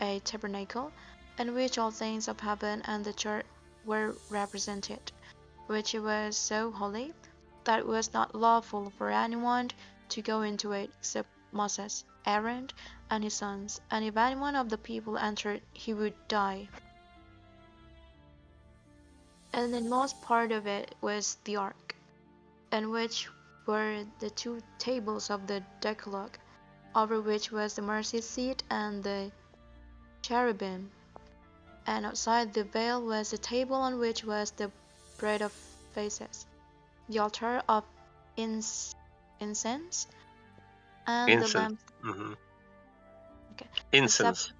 a tabernacle, in which all things of heaven and the earth were represented, which was so holy that it was not lawful for anyone to go into it except Moses, Aaron, and his sons, and if anyone of the people entered, he would die. And the most part of it was the ark, in which were the 2 tables of the Decalogue, over which was the mercy seat and the cherubim. And outside the veil was a table on which was the bread of faces, the altar of incense, and the Incense. lamp. Okay. Incense.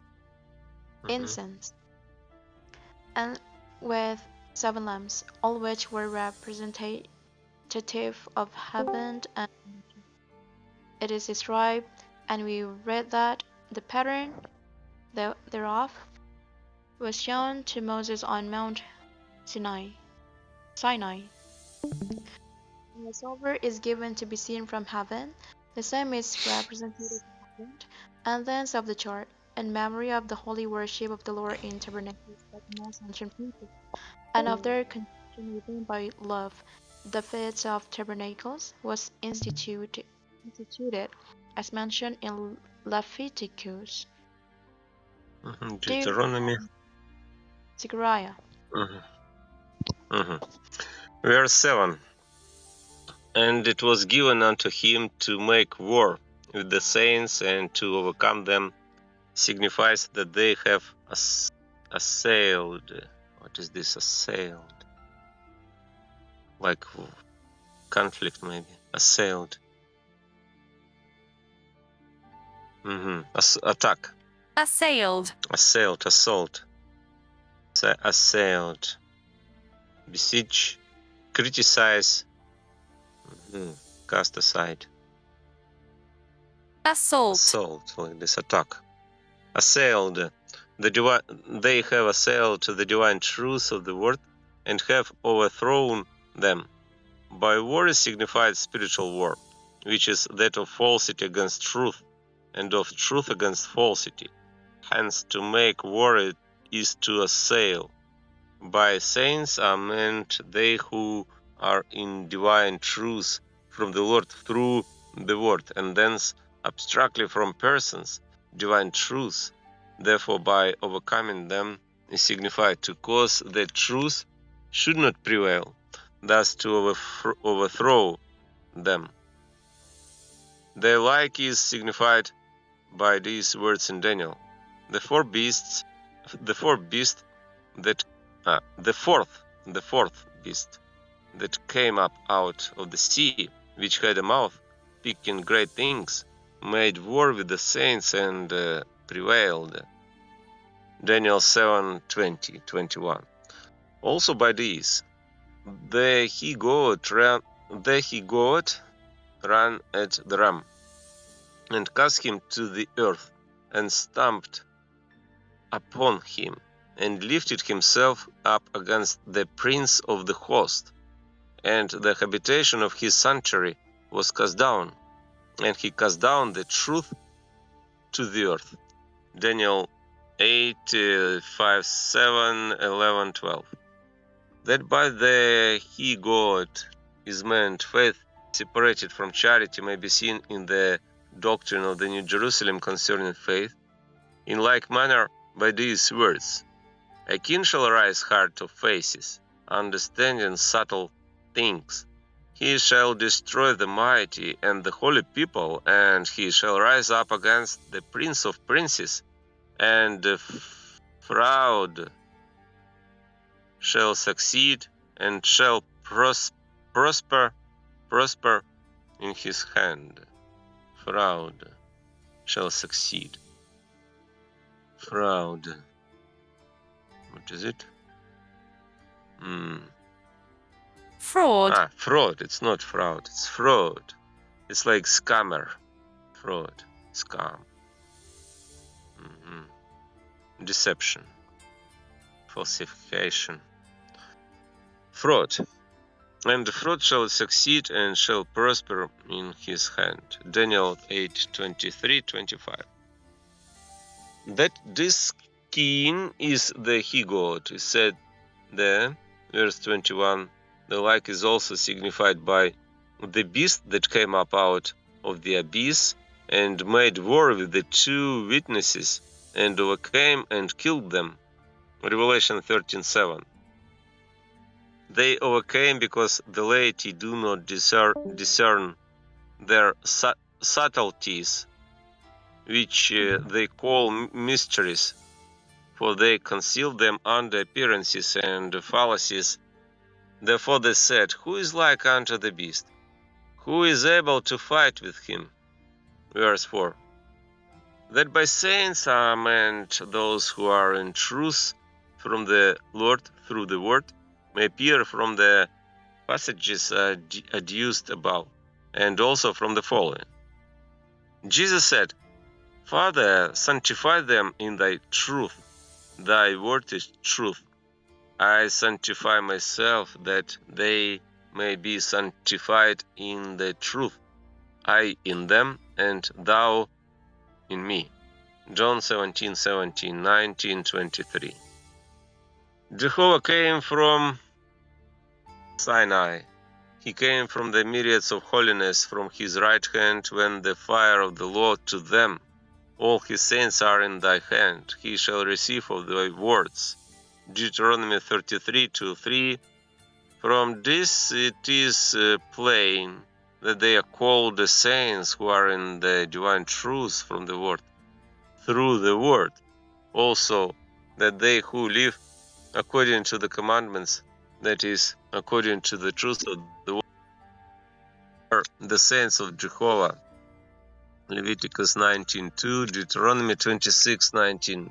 Incense, and with 7 lamps, all which were representative of heaven, and it is described, and we read that the pattern thereof was shown to Moses on Mount Sinai. When the silver is given to be seen from heaven, the same is representative of heaven, and thence of the church, in memory of the holy worship of the Lord in tabernacles by the most ancient people, and of their connection with him by love. The feast of tabernacles was instituted as mentioned in Leviticus. Deuteronomy. Zechariah. Verse 7. And it was given unto him to make war with the saints and to overcome them, signifies that they have assailed. What is this? Assailed. Like conflict, maybe. Assailed. Attack. Assailed. Assailed. Assault. Assailed. Besiege. Criticize. Cast aside. Assault. Assault, like this attack. Assailed. They have assailed the divine truth of the word and have overthrown them. By war is signified spiritual war, which is that of falsity against truth, and of truth against falsity. Hence, to make war is to assail. By saints are meant they who are in divine truth from the Lord through the word, and thence abstractly from persons, divine truth. Therefore, by overcoming them is signified to cause that truth should not prevail, thus to overthrow them. The like is signified by these words in Daniel. The fourth beast that the fourth beast that came up out of the sea, which had a mouth speaking great things, made war with the saints and prevailed. Daniel 7:20-21. Also by these, the he-goat ran at the ram, and cast him to the earth, and stamped upon him, and lifted himself up against the prince of the host, and the habitation of his sanctuary was cast down, and he cast down the truth to the earth. Daniel 8:5-7-11-12. That by the he-goat is meant faith separated from charity may be seen in the doctrine of the New Jerusalem concerning faith. In like manner, by these words, a king shall rise hard of faces, understanding subtle things. He shall destroy the mighty and the holy people, and he shall rise up against the prince of princes, and the fraud shall succeed, and shall prosper in his hand. Fraud shall succeed. Fraud. What is it? Fraud. Fraud. It's not fraud. It's fraud. It's like scammer. Fraud. Scam. Deception. Falsification. Fraud. And the fraud shall succeed and shall prosper in his hand. Daniel 8:23-25. That this king is the he-goat is said there, verse 21. The like is also signified by the beast that came up out of the abyss and made war with the two witnesses and overcame and killed them. Revelation 13:7. They overcame because the laity do not discern their subtleties, which they call mysteries, for they conceal them under appearances and fallacies. Therefore they said, who is like unto the beast? Who is able to fight with him? Verse 4. That by saints are meant those who are in truth from the Lord through the word, may appear from the passages adduced above, and also from the following. Jesus said, Father, sanctify them in thy truth. Thy word is truth. I sanctify myself, that they may be sanctified in the truth. I in them, and thou in me. John 17:17, 19:23. Jehovah came from Sinai. He came from the myriads of holiness from his right hand when the fire of the Lord to them. All his saints are in thy hand. He shall receive of thy words. Deuteronomy 33:2-3. From this it is plain that they are called the saints who are in the divine truth from the word, through the word. Also, that they who live according to the commandments, that is, according to the truth of the word, are the saints of Jehovah. Leviticus 19:2, Deuteronomy 26:19,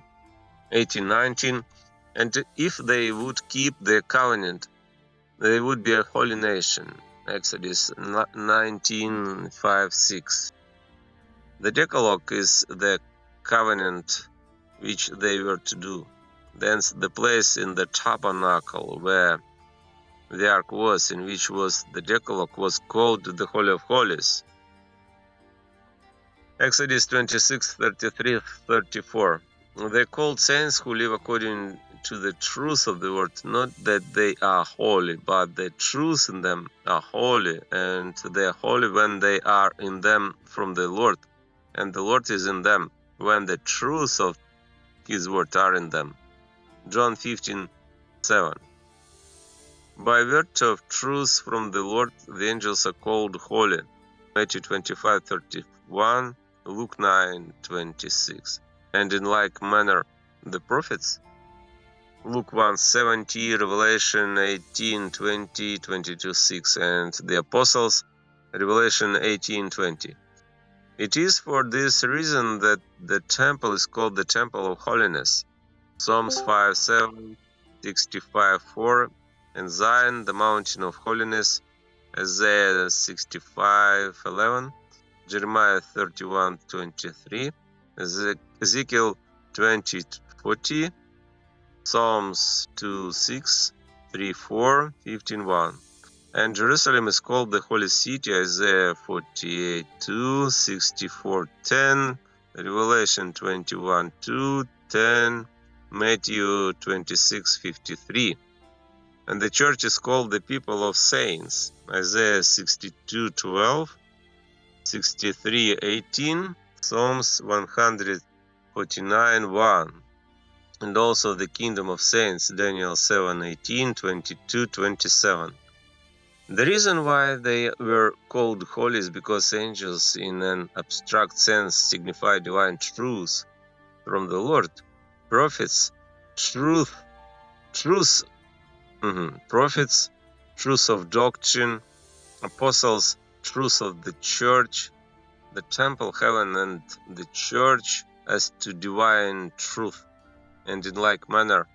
18:19. And if they would keep their covenant, they would be a holy nation. Exodus 19:5-6. The Decalogue is the covenant which they were to do. Thence the place in the tabernacle where the ark was, in which was the Decalogue, was called the Holy of Holies. Exodus 26:33-34. They called saints who live according to the truth of the word, not that they are holy, but the truth in them are holy, and they are holy when they are in them from the Lord, and the Lord is in them when the truth of his word are in them. John 15:7. By virtue of truth from the Lord, the angels are called holy. Matthew 25:31, Luke 9:26. And in like manner, the prophets, Luke 1:70, Revelation 18:20, 22:6, and the apostles, Revelation 18:20. It is for this reason that the temple is called the temple of holiness. Psalms 5:7, 65:4, and Zion, the mountain of holiness, Isaiah 65:11, Jeremiah 31:23, Ezekiel 20:40, Psalms 2:6, 3:4, 15:1. And Jerusalem is called the holy city, Isaiah 48:2, 64:10, Revelation 21:2, 10, Matthew 26:53. And the church is called the people of saints, Isaiah 62:12, 63:18, Psalms 149:1. And also the kingdom of saints, Daniel 7:18, 22, 27. The reason why they were called holy is because angels, in an abstract sense, signify divine truth from the Lord. Prophets, truth, prophets, truth of doctrine, apostles, truth of the church, the temple, heaven, and the church as to divine truth, and in like manner,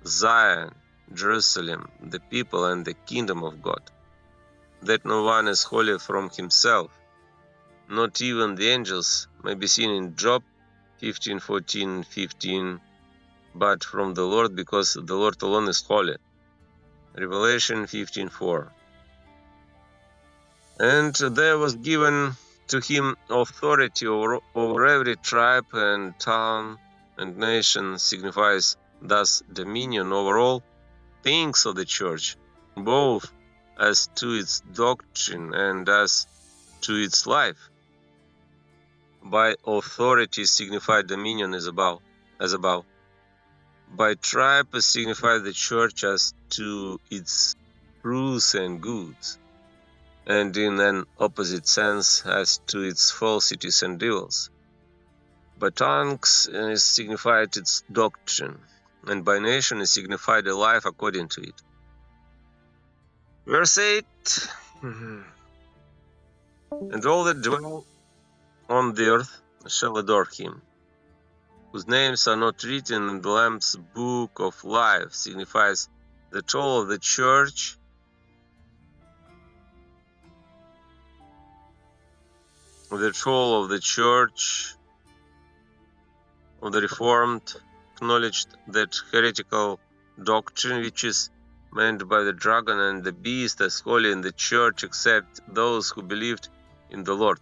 Zion, Jerusalem, the people and the kingdom of God. That no one is holy from himself, not even the angels, may be seen in Job 15:14, 15, but from the Lord, because the Lord alone is holy. Revelation 15:4. And there was given to him authority over every tribe and tongue and nation, signifies thus dominion over all things of the church, both as to its doctrine and as to its life. By authority signified dominion as above. By tribe signified the church as to its truths and goods, and in an opposite sense as to its falsities and evils. By tongues is signified its doctrine, and by nation is signified a life according to it. Verse 8, and all that dwell on the earth shall adore him, whose names are not written in the Lamb's book of life, signifies that all of the church of the Reformed acknowledged that heretical doctrine which is meant by the dragon and the beast as holy in the church, except those who believed in the Lord.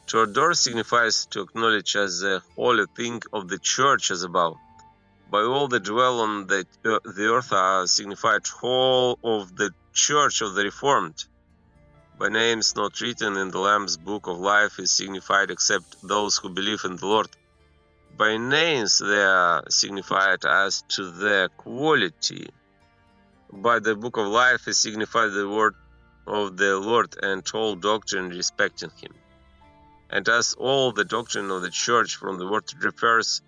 To adore signifies to acknowledge as a holy thing of the church as above. By all that dwell on the earth are signified whole of the church of the Reformed. By names not written in the Lamb's book of life is signified except those who believe in the Lord. By names they are signified as to their quality. By the book of life is signified the word of the Lord and all doctrine respecting him. And as all the doctrine of the church from the word refers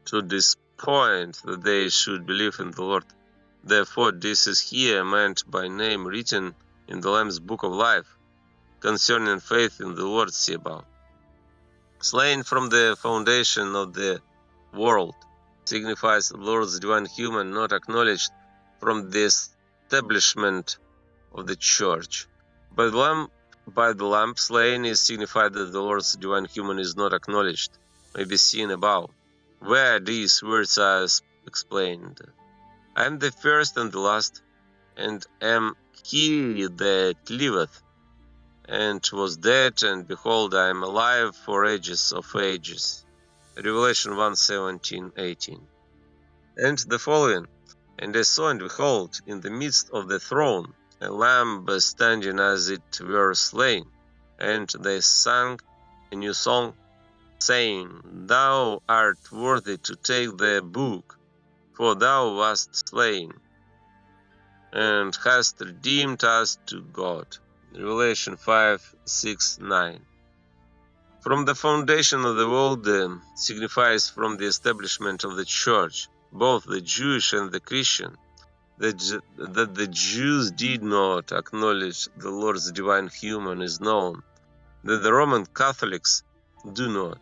to this point, that they should believe in the Lord. Therefore, this is here meant by name written in the Lamb's book of life, concerning faith in the Lord, see above. Slain from the foundation of the world signifies the Lord's divine human, not acknowledged from the establishment of the church. By the lamb slain is signified that the Lord's divine human is not acknowledged, may be seen above, where these words are explained. I am the first and the last, and am he that liveth, and was dead, and behold, I am alive for ages of ages. Revelation 1:17, 18. And the following, and I saw and behold, in the midst of the throne, a lamb standing as it were slain, and they sang a new song, saying, Thou art worthy to take the book, for thou wast slain, and hast redeemed us to God. Revelation 5:6-9. From the foundation of the world signifies from the establishment of the church, both the Jewish and the Christian, that the Jews did not acknowledge the Lord's divine human is known, that the Roman Catholics do not,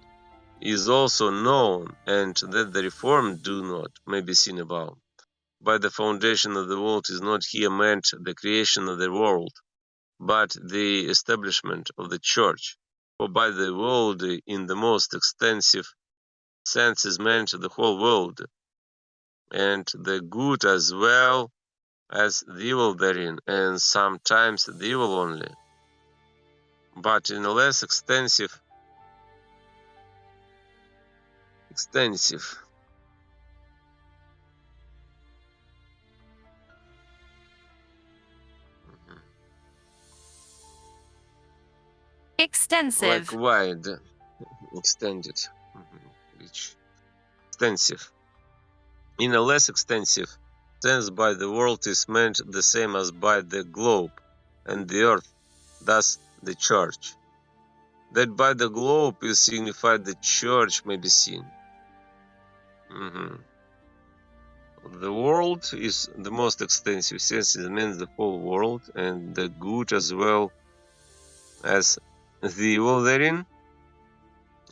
is also known, and that the reformed do not, may be seen above. By the foundation of the world is not here meant the creation of the world, but the establishment of the church. For by the world, in the most extensive sense, is meant the whole world, and the good as well as the evil therein, and sometimes the evil only. But in a less extensive Extensive. like wide, extended, which extensive. In a less extensive sense, by the world is meant the same as by the globe and the earth, thus the church. That by the globe is signified the church may be seen. The world is the most extensive sense, it means the whole world, and the good as well as the evil therein,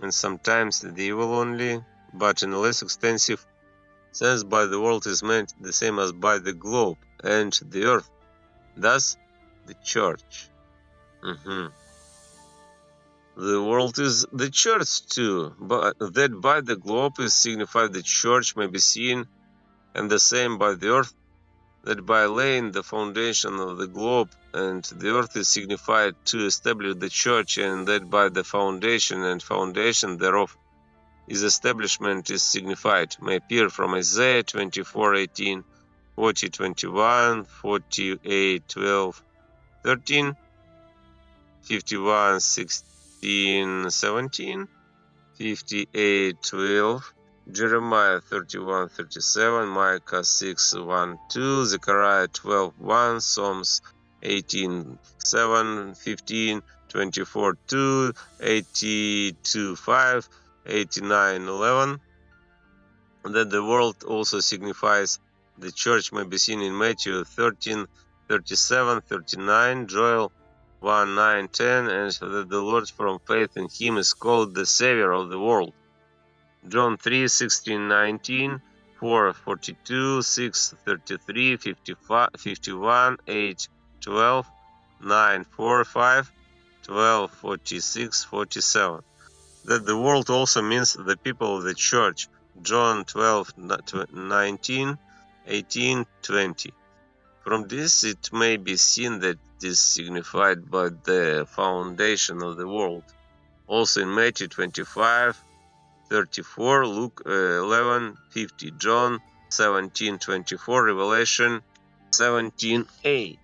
and sometimes the evil only, but in a less extensive sense by the world is meant the same as by the globe and the earth, thus the church. The world is the church too, but that by the globe is signified the church may be seen, and the same by the earth, that by laying the foundation of the globe and the earth is signified to establish the church, and that by the foundation and foundation thereof is establishment is signified, may appear from Isaiah 24:18, 40:21, 48:12, 13, 51:16, 17, 58:12, Jeremiah 31:37, Micah 6:1-2, Zechariah 12:1, Psalms 18:7, 15, 24:2, 82:5, 89:11. That the world also signifies the church may be seen in Matthew 13:37, 39, Joel 1:9, 10, and that the Lord from faith in him is called the Savior of the world. John 3:16, 19, 4:42, 6:33, 51, 8, 12, 9, 4, 5, 12, 46, 47. That the world also means the people of the church. John 12:19, 18, 20. From this it may be seen that it is signified by the foundation of the world. Also in Matthew 25:34, Luke 11:50, John 17:24, Revelation 17:8.